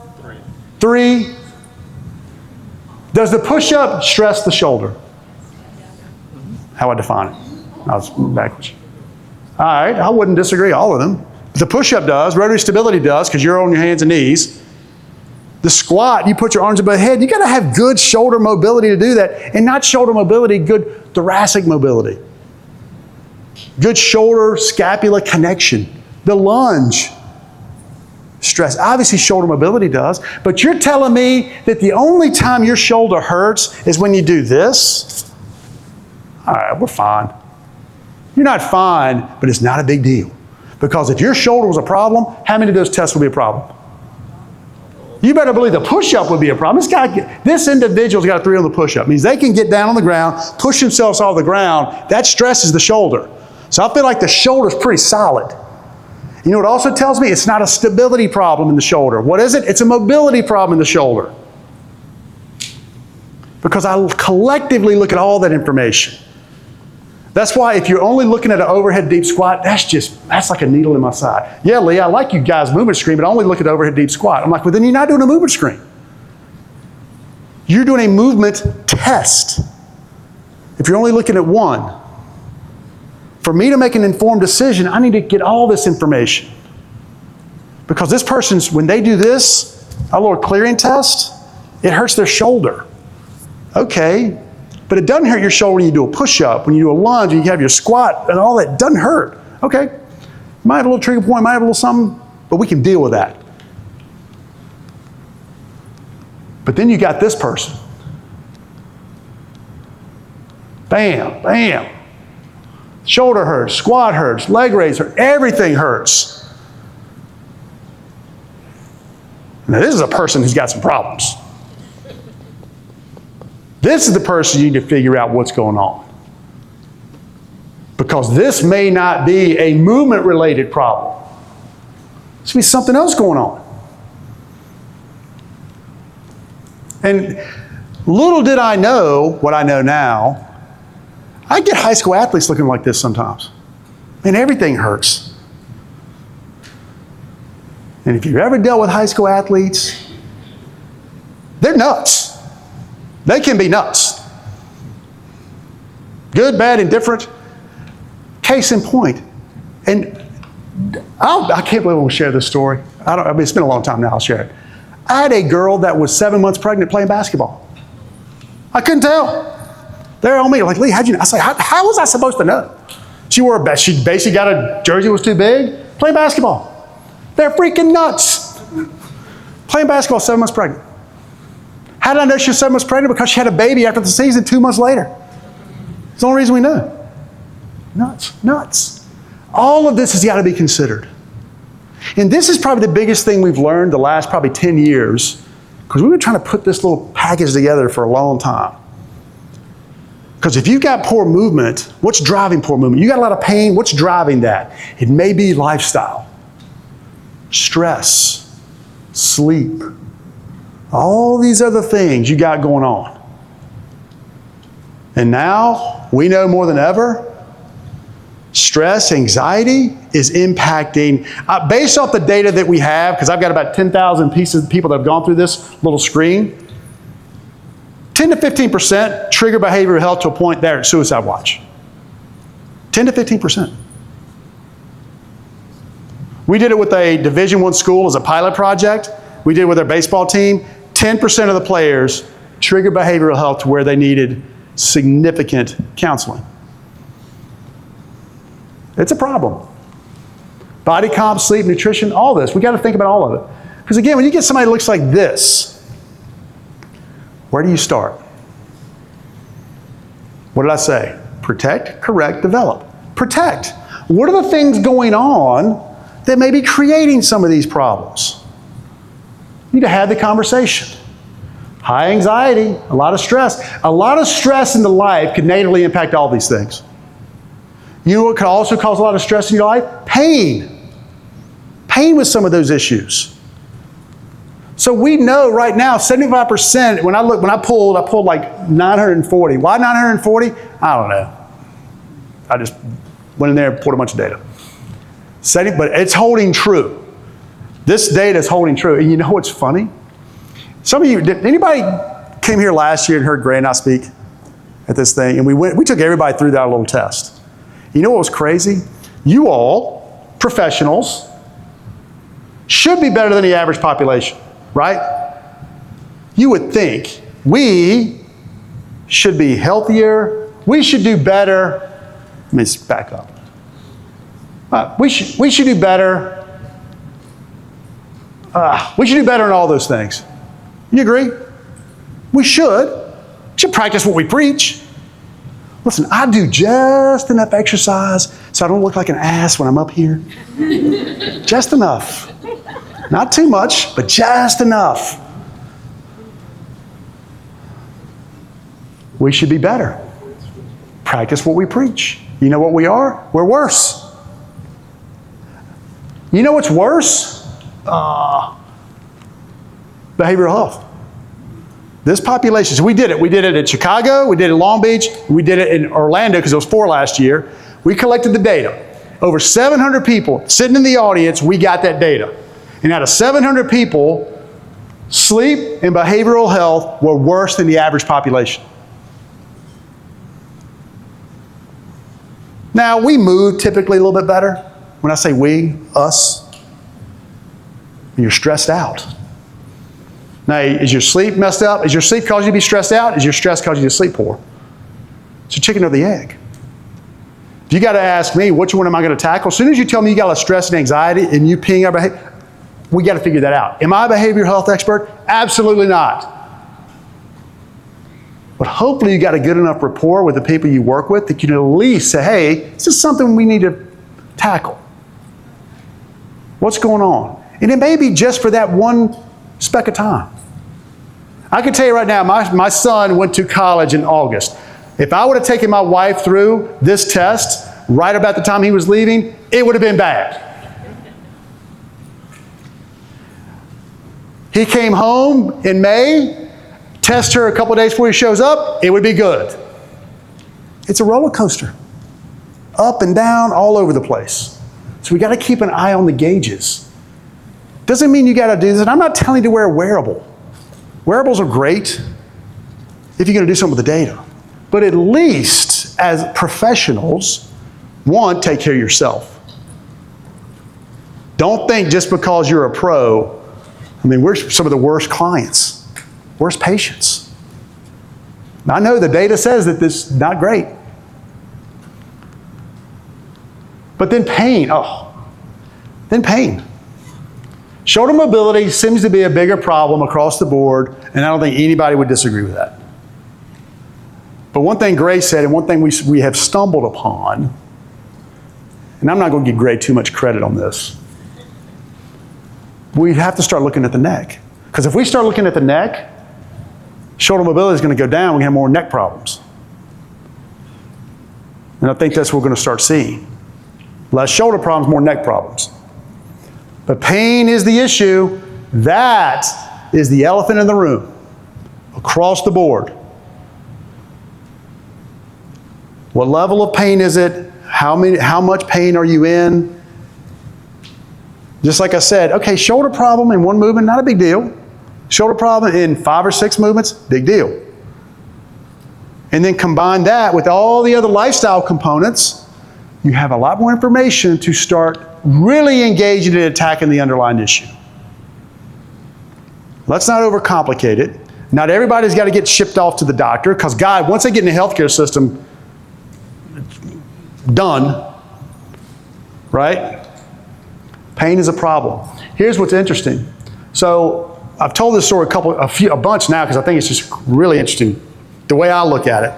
3. Does the push-up stress the shoulder? How I define it? I was backwards. All right, I wouldn't disagree, all of them. The push-up does, rotary stability does, because you're on your hands and knees. The squat, you put your arms above the head. You got to have good shoulder mobility to do that. And not shoulder mobility, good thoracic mobility. Good shoulder scapula connection. The lunge. Stress. Obviously, shoulder mobility does. But you're telling me that the only time your shoulder hurts is when you do this? All right, we're fine. You're not fine, but it's not a big deal. Because if your shoulder was a problem, how many of those tests would be a problem? You better believe the push-up would be a problem. This individual's got a 3 on the push-up. It means they can get down on the ground, push themselves off the ground. That stresses the shoulder. So I feel like the shoulder's pretty solid. You know what it also tells me? It's not a stability problem in the shoulder. What is it? It's a mobility problem in the shoulder. Because I collectively look at all that information. That's why if you're only looking at an overhead deep squat, that's like a needle in my side. Yeah, Lee, I like you guys' movement screen, but I only look at overhead deep squat. I'm like, well, then you're not doing a movement screen. You're doing a movement test. If you're only looking at one. For me to make an informed decision, I need to get all this information. Because this person's, when they do this, a little clearing test, it hurts their shoulder. Okay, but it doesn't hurt your shoulder when you do a push-up, when you do a lunge, and you have your squat, and all that. It doesn't hurt. Okay, might have a little trigger point, might have a little something, but we can deal with that. But then you got this person. Bam, bam. Shoulder hurts, squat hurts, leg raise hurts, everything hurts. Now this is a person who's got some problems. This is the person you need to figure out what's going on. Because this may not be a movement-related problem. This may be something else going on. And little did I know what I know now. I get high school athletes looking like this sometimes. And everything hurts. And if you've ever dealt with high school athletes, they're nuts. They can be nuts. Good, bad, indifferent. Case in point. And I can't believe I'm going to share this story. It's been a long time now, I'll share it. I had a girl that was 7 months pregnant playing basketball. I couldn't tell. They're on me like, Lee, how'd you know? I said, how was I supposed to know? She basically got a jersey was too big, playing basketball. They're freaking nuts. Playing basketball 7 months pregnant. How did I know she was 7 months pregnant? Because she had a baby after the season 2 months later. It's the only reason we know. Nuts. All of this has got to be considered. And this is probably the biggest thing we've learned the last probably 10 years, because we've been trying to put this little package together for a long time. Because if you've got poor movement, what's driving poor movement? You got a lot of pain, what's driving that? It may be lifestyle, stress, sleep, all these other things you got going on. And now, we know more than ever, stress, anxiety is impacting, based off the data that we have, because I've got about 10,000 people that have gone through this little screen, 10 to 15% trigger behavioral health to a point there at Suicide Watch. 10 to 15%. We did it with a Division I school as a pilot project. We did it with our baseball team. 10% of the players triggered behavioral health to where they needed significant counseling. It's a problem. Body comp, sleep, nutrition, all this. We got to think about all of it. Because again, when you get somebody that looks like this, where do you start? What did I say? Protect, correct, develop. Protect. What are the things going on that may be creating some of these problems? You need to have the conversation. High anxiety, a lot of stress. A lot of stress in the life can negatively impact all these things. You know what could also cause a lot of stress in your life? Pain. Pain with some of those issues. So we know right now, 75%, when I pulled like 940. Why 940? I don't know. I just went in there and pulled a bunch of data. But it's holding true. This data is holding true. And you know what's funny? Some of you, anybody came here last year and heard Gray and I speak at this thing? And we took everybody through that little test. You know what was crazy? You all, professionals, should be better than the average population. Right? You would think we should be healthier. We should do better. Let me back up. We should do better. We should do better in all those things. You agree? We should. We should practice what we preach. Listen, I do just enough exercise so I don't look like an ass when I'm up here. Just enough. Not too much, but just enough. We should be better. Practice what we preach. You know what we are? We're worse. You know what's worse? Behavioral health. This population, so we did it. We did it in Chicago, we did it in Long Beach, we did it in Orlando because it was 4 last year. We collected the data. Over 700 people sitting in the audience, we got that data. And out of 700 people, sleep and behavioral health were worse than the average population. Now, we move typically a little bit better. When I say we, us, you're stressed out. Now, is your sleep messed up? Is your sleep causing you to be stressed out? Is your stress causing you to sleep poor? It's a chicken or the egg. If you got to ask me, which one am I going to tackle? As soon as you tell me you got a lot of stress and anxiety and you ping our behavior, we got to figure that out. Am I a behavioral health expert? Absolutely not. But hopefully you got a good enough rapport with the people you work with that you can at least say, hey, this is something we need to tackle. What's going on? And it may be just for that one speck of time. I can tell you right now, my son went to college in August. If I would have taken my wife through this test right about the time he was leaving, it would have been bad. He came home in May, test her a couple of days before he shows up, it would be good. It's a roller coaster. Up and down, all over the place. So we got to keep an eye on the gauges. Doesn't mean you got to do this. And I'm not telling you to wear a wearable. Wearables are great if you're going to do something with the data. But at least as professionals, one, take care of yourself. Don't think just because you're a pro, I mean, we're some of the worst clients, worst patients. Now, I know the data says that this is not great. But then pain, then pain. Shoulder mobility seems to be a bigger problem across the board, and I don't think anybody would disagree with that. But one thing Gray said, and one thing we have stumbled upon, and I'm not going to give Gray too much credit on this, we have to start looking at the neck. Because if we start looking at the neck, shoulder mobility is going to go down, we have more neck problems. And I think that's what we're going to start seeing. Less shoulder problems, more neck problems. But pain is the issue. That is the elephant in the room, across the board. What level of pain is it? How much pain are you in? Just like I said, okay, shoulder problem in one movement, not a big deal. Shoulder problem in 5 or 6 movements, big deal. And then combine that with all the other lifestyle components, you have a lot more information to start really engaging in attacking the underlying issue. Let's not overcomplicate it. Not everybody's got to get shipped off to the doctor, because God, once they get in the healthcare system, done, right? Pain is a problem. Here's what's interesting. So I've told this story a bunch now because I think it's just really interesting. The way I look at it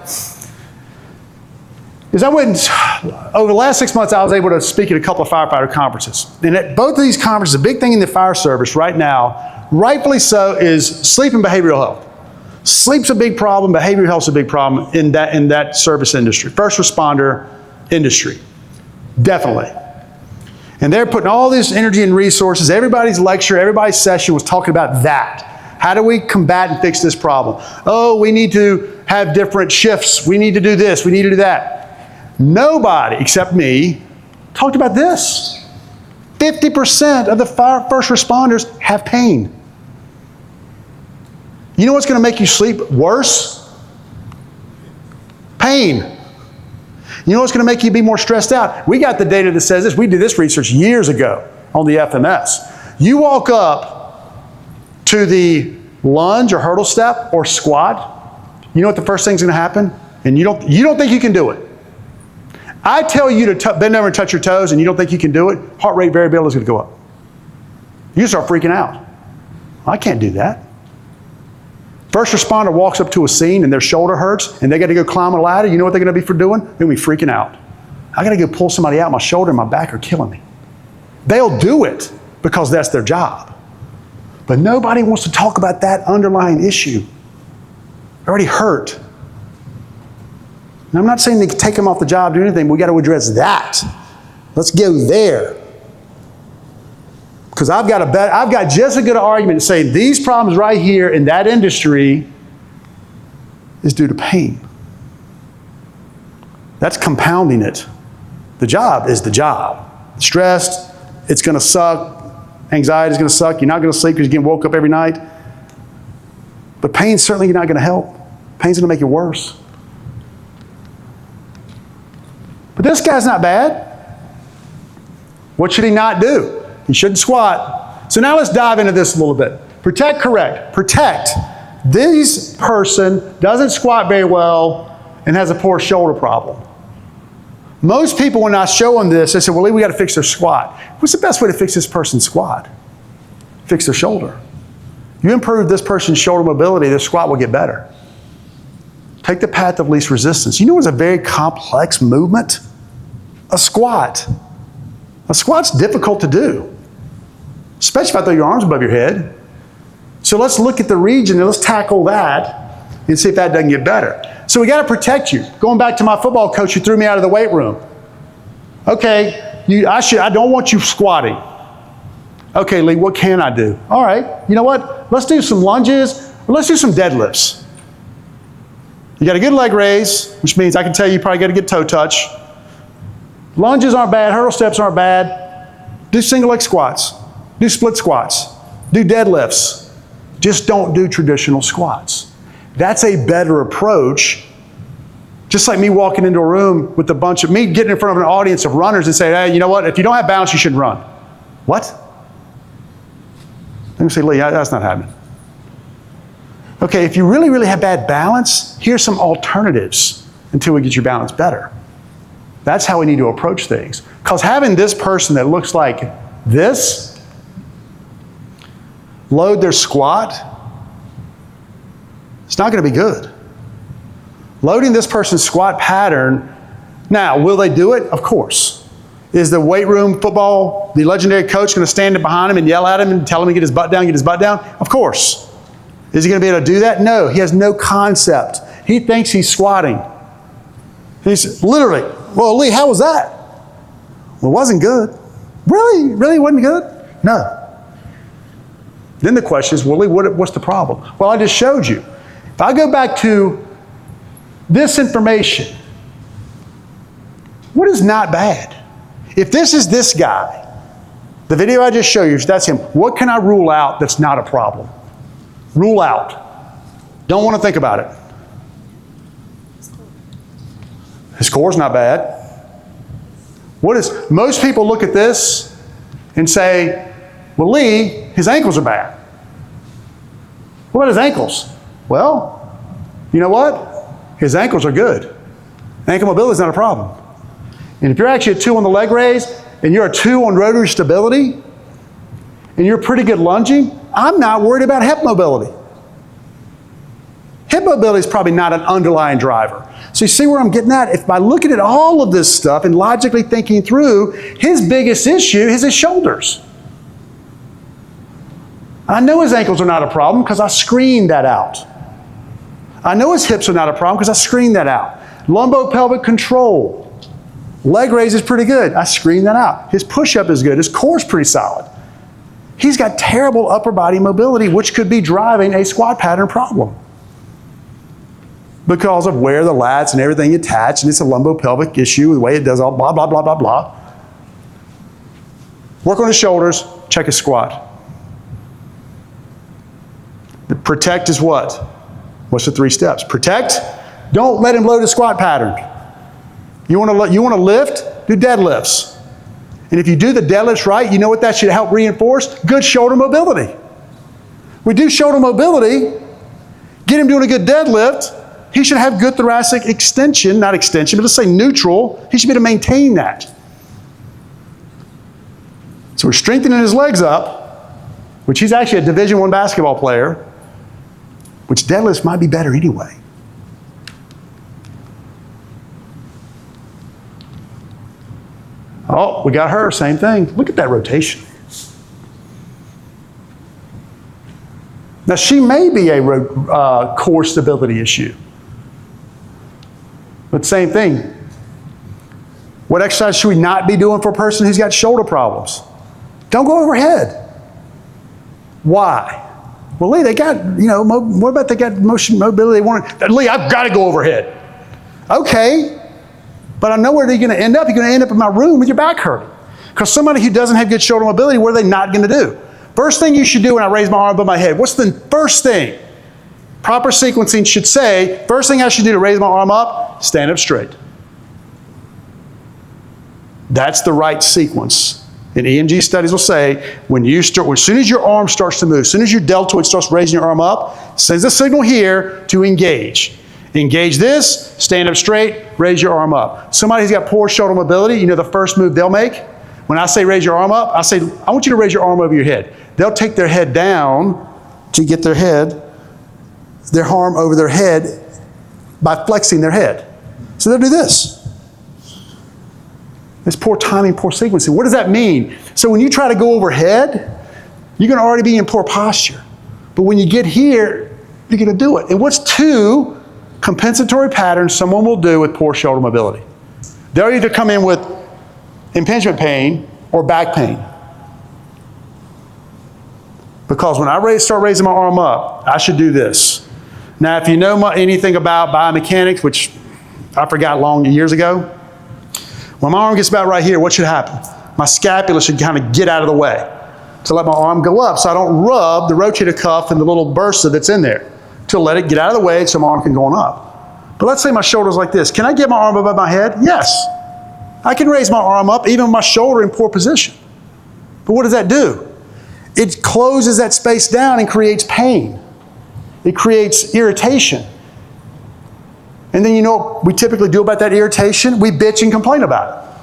is over the last 6 months, I was able to speak at a couple of firefighter conferences. And at both of these conferences, a big thing in the fire service right now, rightfully so, is sleep and behavioral health. Sleep's a big problem, behavioral health's a big problem in that service industry, first responder industry, definitely. And they're putting all this energy and resources. Everybody's lecture, everybody's session was talking about that. How do we combat and fix this problem? Oh, we need to have different shifts. We need to do this. We need to do that. Nobody, except me, talked about this. 50% of the first responders have pain. You know what's going to make you sleep worse? Pain. You know what's going to make you be more stressed out? We got the data that says this. We did this research years ago on the FMS. You walk up to the lunge or hurdle step or squat, you know what the first thing's going to happen? And you don't think you can do it. I tell you to bend over and touch your toes and you don't think you can do it, heart rate variability is going to go up. You start freaking out. I can't do that. First responder walks up to a scene and their shoulder hurts and they got to go climb a ladder. You know what they're going to be doing? They're going to be freaking out. I got to go pull somebody out. My shoulder and my back are killing me. They'll do it because that's their job. But nobody wants to talk about that underlying issue. They're already hurt. And I'm not saying they take them off the job, do anything. But we got to address that. Let's go there. Because I've got just a good argument to say these problems right here in that industry is due to pain. That's compounding it. The job is the job. Stressed, it's going to suck. Anxiety is going to suck. You're not going to sleep because you're getting woke up every night. But pain's certainly not going to help. Pain's going to make it worse. But this guy's not bad. What should he not do? He shouldn't squat. So now let's dive into this a little bit. Protect, correct. Protect. This person doesn't squat very well and has a poor shoulder problem. Most people, when I show them this, they say, well, we got to fix their squat. What's the best way to fix this person's squat? Fix their shoulder. You improve this person's shoulder mobility, their squat will get better. Take the path of least resistance. You know what's a very complex movement? A squat. A squat's difficult to do, especially if I throw your arms above your head. So let's look at the region and let's tackle that and see if that doesn't get better. So we got to protect you. Going back to my football coach who threw me out of the weight room. Okay, I don't want you squatting. Okay, Lee, what can I do? All right, you know what? Let's do some lunges, or let's do some deadlifts. You got a good leg raise, which means I can tell you probably got a good toe touch. Lunges aren't bad, hurdle steps aren't bad. Do single leg squats. Do split squats. Do deadlifts. Just don't do traditional squats. That's a better approach. Just like me walking into a room with me getting in front of an audience of runners and saying, hey, you know what? If you don't have balance, you shouldn't run. What? Let me say, Lee, that's not happening. Okay, if you really, really have bad balance, here's some alternatives until we get your balance better. That's how we need to approach things. Because having this person that looks like this load their squat, it's not going to be good. Loading this person's squat pattern, now, will they do it? Of course. Is the weight room football, the legendary coach, going to stand behind him and yell at him and tell him to get his butt down, get his butt down? Of course. Is he going to be able to do that? No, he has no concept. He thinks he's squatting. He's literally, well, Lee, how was that? Well, it wasn't good. Really? Really wasn't good? No. Then the question is, well, Lee, what's the problem? Well, I just showed you. If I go back to this information, what is not bad? If this is this guy, the video I just showed you, if that's him, what can I rule out that's not a problem? Rule out. Don't want to think about it. His core's not bad. Most people look at this and say, well, Lee, his ankles are bad. What about his ankles? Well, you know what? His ankles are good. Ankle mobility is not a problem. And if you're actually a 2 on the leg raise, and you're a 2 on rotary stability, and you're pretty good lunging, I'm not worried about hip mobility. Hip mobility is probably not an underlying driver. So you see where I'm getting at? If by looking at all of this stuff and logically thinking through, his biggest issue is his shoulders. I know his ankles are not a problem because I screened that out. I know his hips are not a problem because I screened that out. Lumbopelvic control. Leg raise is pretty good. I screened that out. His push-up is good. His core is pretty solid. He's got terrible upper body mobility, which could be driving a squat pattern problem because of where the lats and everything attach, and it's a lumbopelvic issue, the way it does all blah, blah, blah, blah, blah. Work on his shoulders, check his squat. The protect is what? What's the 3 steps? Protect, don't let him load a squat pattern. You want to lift? Do deadlifts. And if you do the deadlifts right, you know what that should help reinforce? Good shoulder mobility. We do shoulder mobility, get him doing a good deadlift, he should have good thoracic extension, not extension, but let's say neutral. He should be able to maintain that. So we're strengthening his legs up, which he's actually a Division I basketball player, which deadlifts might be better anyway. Oh, we got her, same thing. Look at that rotation. Now, she may be a core stability issue. But same thing. What exercise should we not be doing for a person who's got shoulder problems? Don't go overhead. Why? Well, Lee, they got, what about they got motion mobility? They want Lee, I've got to go overhead. Okay, but I know where they're going to end up. You're going to end up in my room with your back hurting. Because somebody who doesn't have good shoulder mobility, what are they not going to do? First thing you should do when I raise my arm above my head, what's the first thing? Proper sequencing should say, first thing I should do to raise my arm up, stand up straight. That's the right sequence. And EMG studies will say, as soon as your arm starts to move, as soon as your deltoid starts raising your arm up, sends a signal here to engage. Engage this, stand up straight, raise your arm up. Somebody who's got poor shoulder mobility, the first move they'll make, when I say raise your arm up, I say, I want you to raise your arm over your head. They'll take their head down to get their arm over their head by flexing their head. So they'll do this. It's poor timing, poor sequencing. What does that mean? So when you try to go overhead, you're going to already be in poor posture. But when you get here, you're going to do it. And what's two compensatory patterns someone will do with poor shoulder mobility? They'll either come in with impingement pain or back pain. Because when I start raising my arm up, I should do this. Now, if you know anything about biomechanics, which I forgot years ago, when my arm gets about right here, what should happen? My scapula should kind of get out of the way to let my arm go up so I don't rub the rotator cuff and the little bursa that's in there, to let it get out of the way so my arm can go on up. But let's say my shoulder's like this. Can I get my arm above my head? Yes. I can raise my arm up even with my shoulder in poor position. But what does that do? It closes that space down and creates pain. It creates irritation. And then what we typically do about that irritation? We bitch and complain about it.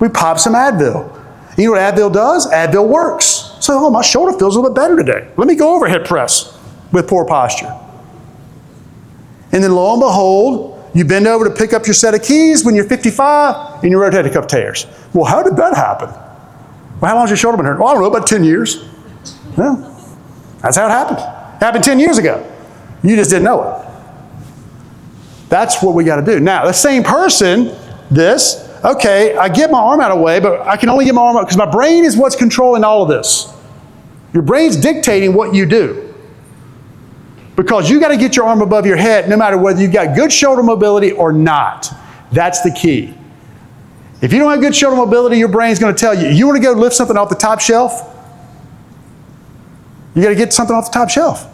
We pop some Advil. You know what Advil does? Advil works. So, my shoulder feels a little bit better today. Let me go overhead press with poor posture. And then lo and behold, you bend over to pick up your set of keys when you're 55 and your rotator cuff tears. Well, how did that happen? Well, how long has your shoulder been hurting? Oh, I don't know, about 10 years. Well, that's how it happened. It happened 10 years ago. You just didn't know it. That's what we got to do. Now, the same person, okay, I get my arm out of the way, but I can only get my arm out because my brain is what's controlling all of this. Your brain's dictating what you do. Because you got to get your arm above your head no matter whether you've got good shoulder mobility or not. That's the key. If you don't have good shoulder mobility, your brain's going to tell you, you want to go lift something off the top shelf? You got to get something off the top shelf.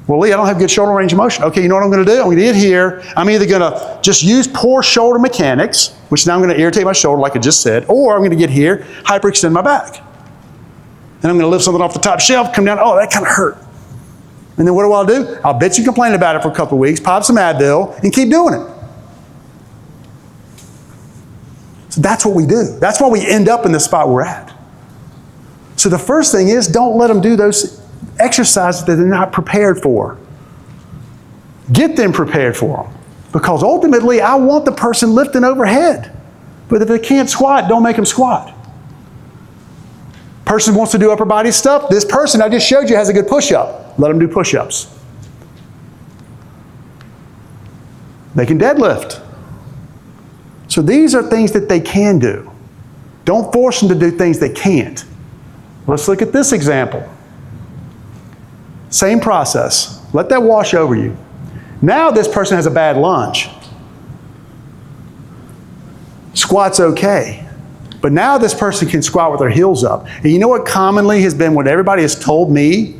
Well, Lee, I don't have good shoulder range of motion. Okay, you know what I'm going to do? I'm going to get here. I'm either going to just use poor shoulder mechanics, which now I'm going to irritate my shoulder like I just said, or I'm going to get here, hyperextend my back. And I'm going to lift something off the top shelf, come down, oh, that kind of hurt. And then what do? I'll bitch and complain about it for a couple of weeks, pop some Advil, and keep doing it. So that's what we do. That's why we end up in the spot we're at. So the first thing is, don't let them do those exercises that they're not prepared for. Get them prepared for them. Because ultimately, I want the person lifting overhead. But if they can't squat, don't make them squat. Person wants to do upper body stuff. This person I just showed you has a good push-up. Let them do push-ups. They can deadlift. So these are things that they can do. Don't force them to do things they can't. Let's look at this example. Same process. Let that wash over you. Now this person has a bad lunge. Squat's okay. But now this person can squat with their heels up. And you know what commonly has been what everybody has told me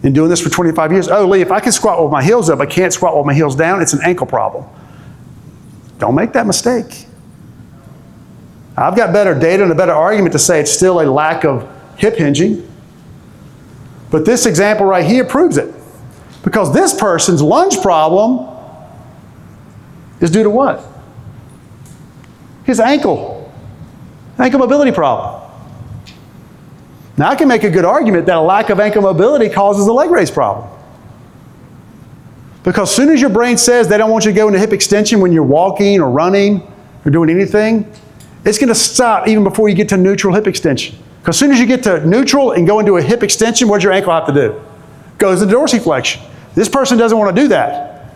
in doing this for 25 years? Oh, Lee, if I can squat with my heels up, I can't squat with my heels down, it's an ankle problem. Don't make that mistake. I've got better data and a better argument to say it's still a lack of hip hinging. But this example right here proves it. Because this person's lunge problem is due to what? His ankle mobility problem. Now I can make a good argument that a lack of ankle mobility causes a leg raise problem. Because as soon as your brain says they don't want you to go into hip extension when you're walking or running or doing anything, it's going to stop even before you get to neutral hip extension. Because as soon as you get to neutral and go into a hip extension, what does your ankle have to do? Goes into dorsiflexion. This person doesn't want to do that.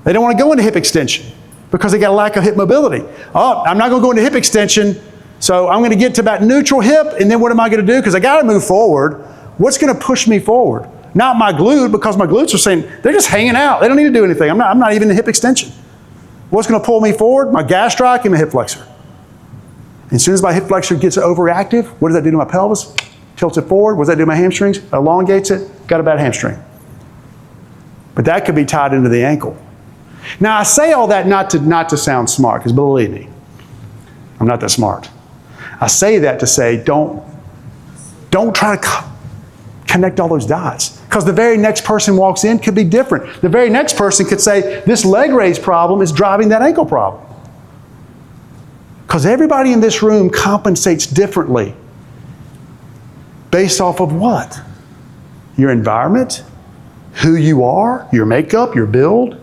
They don't want to go into hip extension because they got a lack of hip mobility. Oh, I'm not going to go into hip extension, so I'm going to get to about neutral hip, and then what am I going to do? Because I got to move forward. What's going to push me forward? Not my glute, because my glutes are saying, they're just hanging out. They don't need to do anything. I'm not even in hip extension. What's going to pull me forward? My gastroc and my hip flexor. And as soon as my hip flexor gets overactive, what does that do to my pelvis? Tilts it forward. What does that do to my hamstrings? Elongates it. Got a bad hamstring. But that could be tied into the ankle. Now, I say all that not to sound smart, because believe me, I'm not that smart. I say that to say, don't try to connect all those dots. Because the very next person walks in could be different. The very next person could say, this leg raise problem is driving that ankle problem. Because everybody in this room compensates differently. Based off of what? Your environment, who you are, your makeup, your build.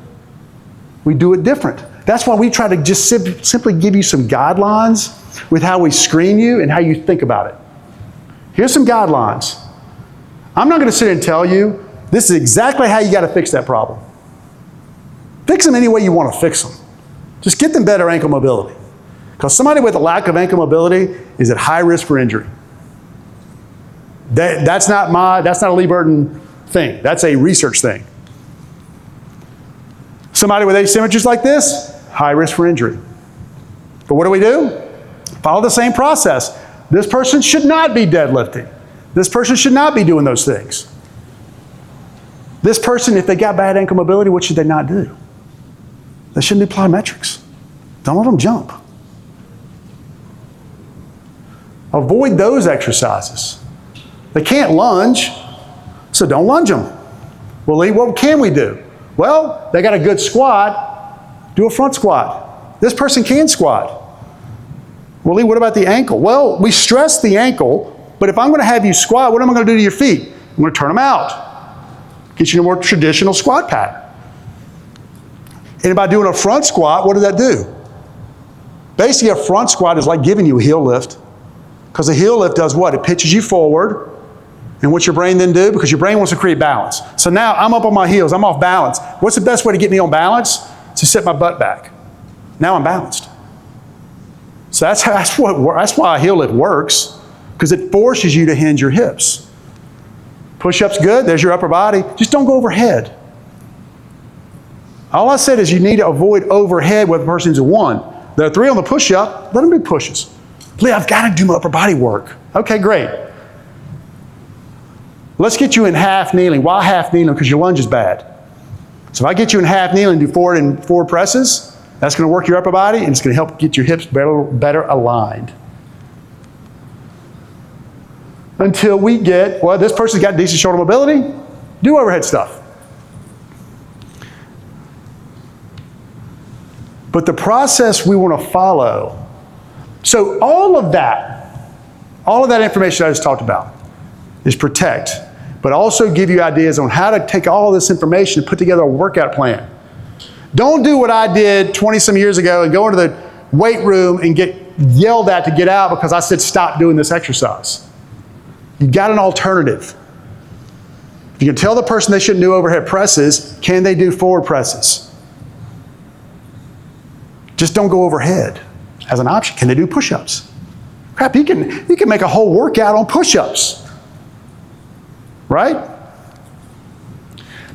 We do it different. That's why we try to just simply give you some guidelines with how we screen you and how you think about it. Here's some guidelines. I'm not going to sit here and tell you this is exactly how you got to fix that problem. Fix them any way you want to fix them. Just get them better ankle mobility. Because somebody with a lack of ankle mobility is at high risk for injury. That's not a Lee Burton thing. That's a research thing. Somebody with asymmetries like this, high risk for injury. But what do? Follow the same process. This person should not be deadlifting. This person should not be doing those things. This person, if they got bad ankle mobility, what should they not do? They shouldn't do plyometrics. Don't let them jump. Avoid those exercises. They can't lunge, so don't lunge them. Well, Lee, what can we do? Well, they got a good squat, do a front squat. This person can squat. Well, Lee, what about the ankle? Well, we stress the ankle, but if I'm going to have you squat, what am I going to do to your feet? I'm going to turn them out. Get you in a more traditional squat pattern. And by doing a front squat, what does that do? Basically, a front squat is like giving you a heel lift. Because a heel lift does what? It pitches you forward. And what's your brain then do? Because your brain wants to create balance. So now I'm up on my heels. I'm off balance. What's the best way to get me on balance? To sit my butt back. Now I'm balanced. So that's why a heel lift works. Because it forces you to hinge your hips. Push-ups good. There's your upper body. Just don't go overhead. All I said is you need to avoid overhead with a person's a 1. There are 3 on the push-up. Let them do pushes. Lee, I've got to do my upper body work. Okay, great. Let's get you in half kneeling. Why half kneeling? Because your lunge is bad. So if I get you in half kneeling and do forward presses, that's going to work your upper body and it's going to help get your hips better aligned. Until we get, well, this person's got decent shoulder mobility, do overhead stuff. But the process we want to follow, so all of that information I just talked about is protect, but also give you ideas on how to take all this information and put together a workout plan. Don't do what I did 20-some years ago and go into the weight room and get yelled at to get out because I said stop doing this exercise. You got an alternative. If you can tell the person they shouldn't do overhead presses, can they do forward presses? Just don't go overhead as an option. Can they do push-ups? Crap, you can make a whole workout on push-ups. Right?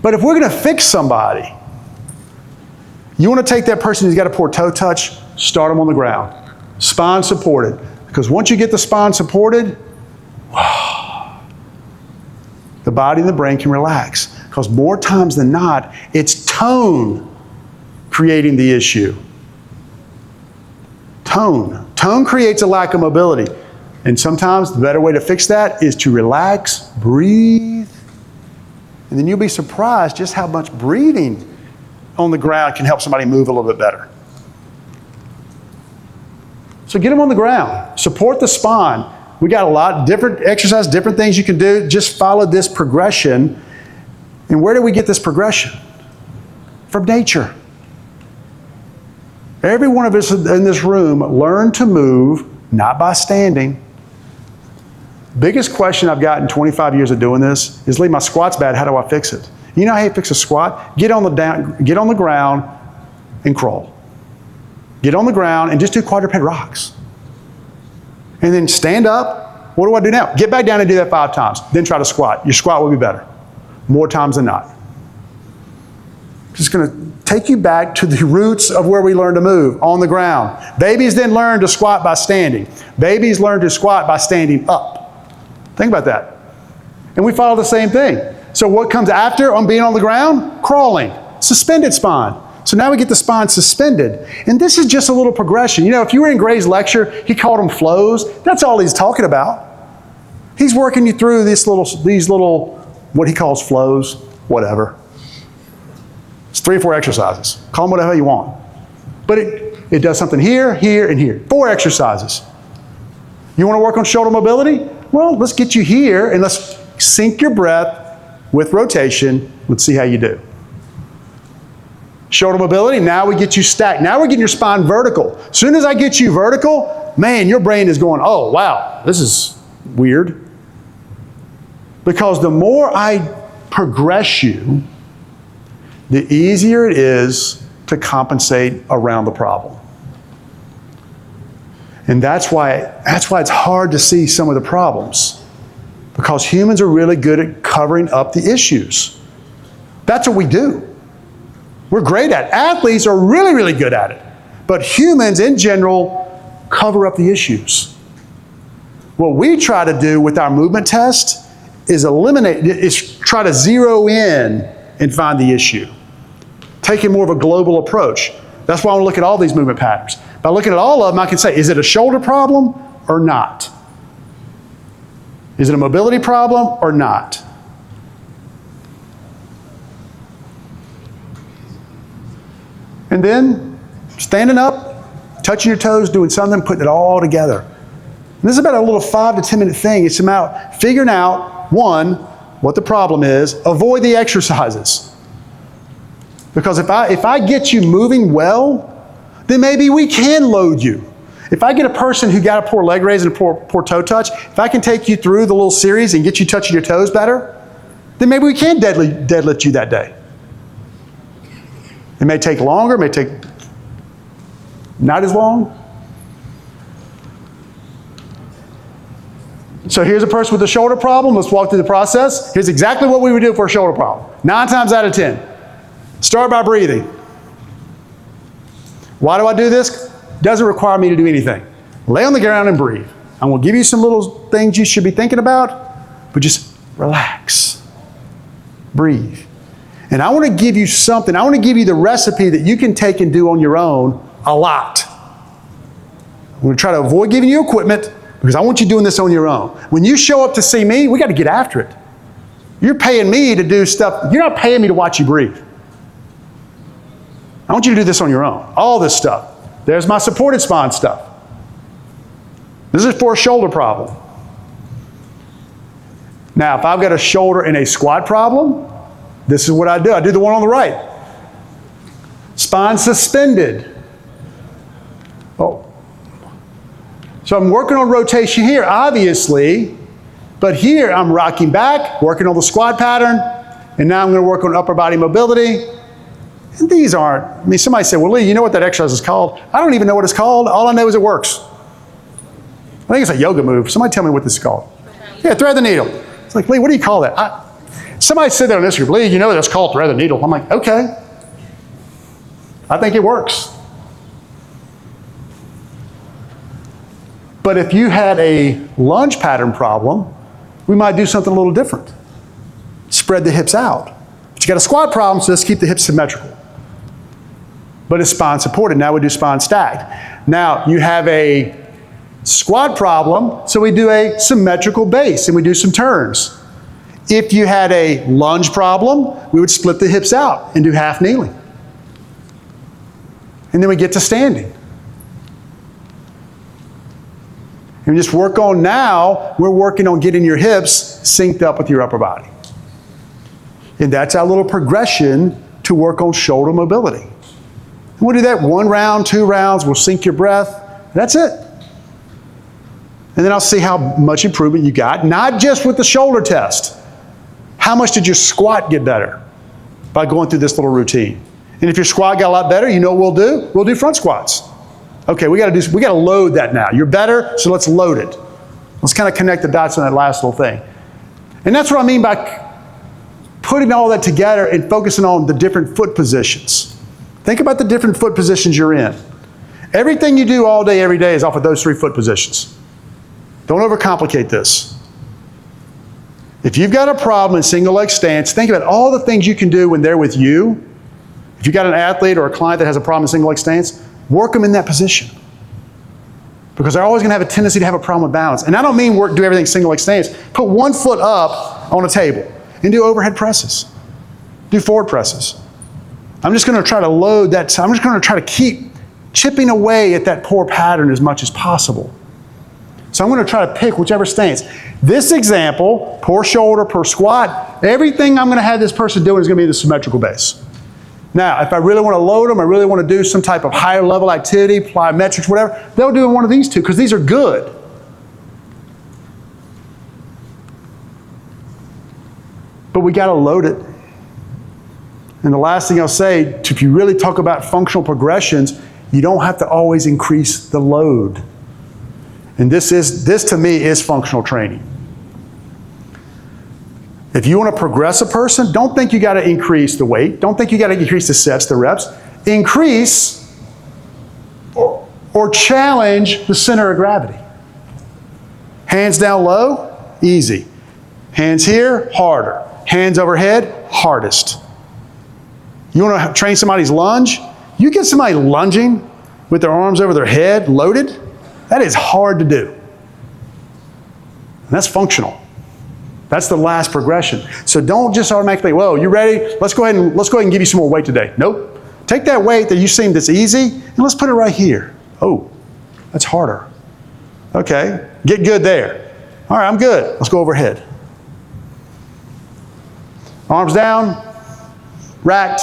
But if we're going to fix somebody, you want to take that person who's got a poor toe touch, start them on the ground. Spine supported. Because once you get the spine supported, the body and the brain can relax. Because more times than not, it's tone creating the issue. Tone. Tone creates a lack of mobility. And sometimes the better way to fix that is to relax, breathe, and then you'll be surprised just how much breathing on the ground can help somebody move a little bit better. So get them on the ground. Support the spine. We got a lot of different exercises, different things you can do. Just follow this progression. And where do we get this progression? From nature. Every one of us in this room learned to move, not by standing, Biggest question I've gotten 25 years of doing this is, Lee, my squat's bad. How do I fix it? You know how you fix a squat? Get on the ground and crawl. Get on the ground and just do quadruped rocks. And then stand up. What do I do now? Get back down and do that 5 times. Then try to squat. Your squat will be better. More times than not. Just going to take you back to the roots of where we learn to move, on the ground. Babies then learn to squat by standing. Babies learn to squat by standing up. Think about that. And we follow the same thing. So what comes after on being on the ground? Crawling. Suspended spine. So now we get the spine suspended. And this is just a little progression. You know, if you were in Gray's lecture, he called them flows. That's all he's talking about. He's working you through these little, what he calls flows, whatever. It's 3 or 4 exercises. Call them whatever you want. But it does something here, here, and here. 4 exercises. You want to work on shoulder mobility? Well, let's get you here and let's sync your breath with rotation. Let's see how you do. Shoulder mobility, now we get you stacked. Now we're getting your spine vertical. As soon as I get you vertical, man, your brain is going, oh, wow, this is weird. Because the more I progress you, the easier it is to compensate around the problem. And that's why it's hard to see some of the problems. Because humans are really good at covering up the issues. That's what we do. We're great at it. Athletes are really, really good at it. But humans in general cover up the issues. What we try to do with our movement test is try to zero in and find the issue. Taking more of a global approach. That's why I want to look at all these movement patterns. By looking at all of them, I can say, is it a shoulder problem or not? Is it a mobility problem or not? And then standing up, touching your toes, doing something, putting it all together. And this is about a little 5 to 10 minute thing. It's about figuring out, 1, what the problem is, avoid the exercises. Because if I get you moving well, then maybe we can load you. If I get a person who got a poor leg raise and a poor toe touch, if I can take you through the little series and get you touching your toes better, then maybe we can deadlift you that day. It may take longer, it may take not as long. So here's a person with a shoulder problem. Let's walk through the process. Here's exactly what we would do for a shoulder problem. 9 times out of 10. Start by breathing. Why do I do this? Doesn't require me to do anything. Lay on the ground and breathe. I'm going to give you some little things you should be thinking about, but just relax. Breathe. And I want to give you something. I want to give you the recipe that you can take and do on your own a lot. I'm going to try to avoid giving you equipment because I want you doing this on your own. When you show up to see me, we got to get after it. You're paying me to do stuff. You're not paying me to watch you breathe. I want you to do this on your own. All this stuff. There's my supported spine stuff. This is for a shoulder problem. Now, if I've got a shoulder and a squat problem, this is what I do. I do the one on the right. Spine suspended. Oh. So I'm working on rotation here, obviously, but here I'm rocking back, working on the squat pattern, and now I'm going to work on upper body mobility. And these aren't, I mean, somebody said, well, Lee, you know what that exercise is called? I don't even know what it's called. All I know is it works. I think it's a yoga move. Somebody tell me what this is called. Yeah, thread the needle. It's like, Lee, what do you call that? Somebody said that on this group, Lee, you know that's called thread the needle. I'm like, okay. I think it works. But if you had a lunge pattern problem, we might do something a little different. Spread the hips out. But you got a squat problem, so let's keep the hips symmetrical. But it's spine supported. Now we do spine stacked. Now you have a squat problem, so we do a symmetrical base and we do some turns. If you had a lunge problem, we would split the hips out and do half kneeling. And then we get to standing. And we just work on now, we're working on getting your hips synced up with your upper body. And that's our little progression to work on shoulder mobility. And we'll do that 1 round, 2 rounds, we'll sync your breath. That's it. And then I'll see how much improvement you got, not just with the shoulder test. How much did your squat get better by going through this little routine? And if your squat got a lot better, you know what we'll do? We'll do front squats. Okay, we gotta load that now. You're better, so let's load it. Let's kind of connect the dots on that last little thing. And that's what I mean by putting all that together and focusing on the different foot positions. Think about the different foot positions you're in. Everything you do all day, every day is off of those 3 foot positions. Don't overcomplicate this. If you've got a problem in single leg stance, think about all the things you can do when they're with you. If you've got an athlete or a client that has a problem in single leg stance, work them in that position. Because they're always going to have a tendency to have a problem with balance. And I don't mean do everything single leg stance. Put one foot up on a table and do overhead presses. Do forward presses. I'm just going to try to load that. I'm just going to try to keep chipping away at that poor pattern as much as possible. So I'm going to try to pick whichever stance. This example, poor shoulder, poor squat, everything I'm going to have this person doing is going to be the symmetrical base. Now, if I really want to load them, I really want to do some type of higher level activity, plyometrics, whatever, they'll do one of these 2 because these are good. But we got to load it. And the last thing I'll say, if you really talk about functional progressions, you don't have to always increase the load. And this to me is functional training. If you want to progress a person, don't think you got to increase the weight. Don't think you got to increase the sets, the reps. Increase or challenge the center of gravity. Hands down low, easy. Hands here, harder. Hands overhead, hardest. You want to train somebody's lunge? You get somebody lunging with their arms over their head, loaded, that is hard to do. And that's functional. That's the last progression. So don't just automatically, whoa, you ready? Let's go ahead and give you some more weight today. Nope. Take that weight that you seem that's easy, and let's put it right here. Oh, that's harder. Okay, get good there. All right, I'm good. Let's go overhead. Arms down, racked,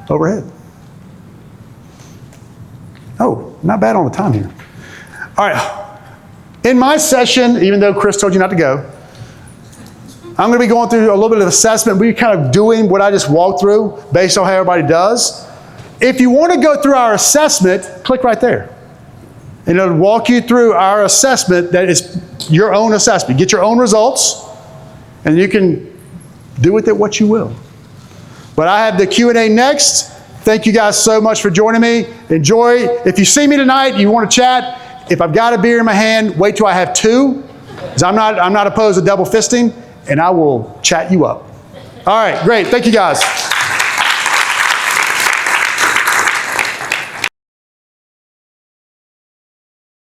overhead. Oh, not bad on the time here. All right, in my session, even though Chris told you not to go, I'm going to be going through a little bit of assessment. We're kind of doing what I just walked through based on how everybody does. If you want to go through our assessment, click right there. And it'll walk you through our assessment that is your own assessment. Get your own results, and you can do with it what you will. But I have the Q&A next. Thank you guys so much for joining me. Enjoy. If you see me tonight, you want to chat, if I've got a beer in my hand, wait till I have 2. Because I'm not opposed to double fisting, and I will chat you up. All right, great. Thank you guys.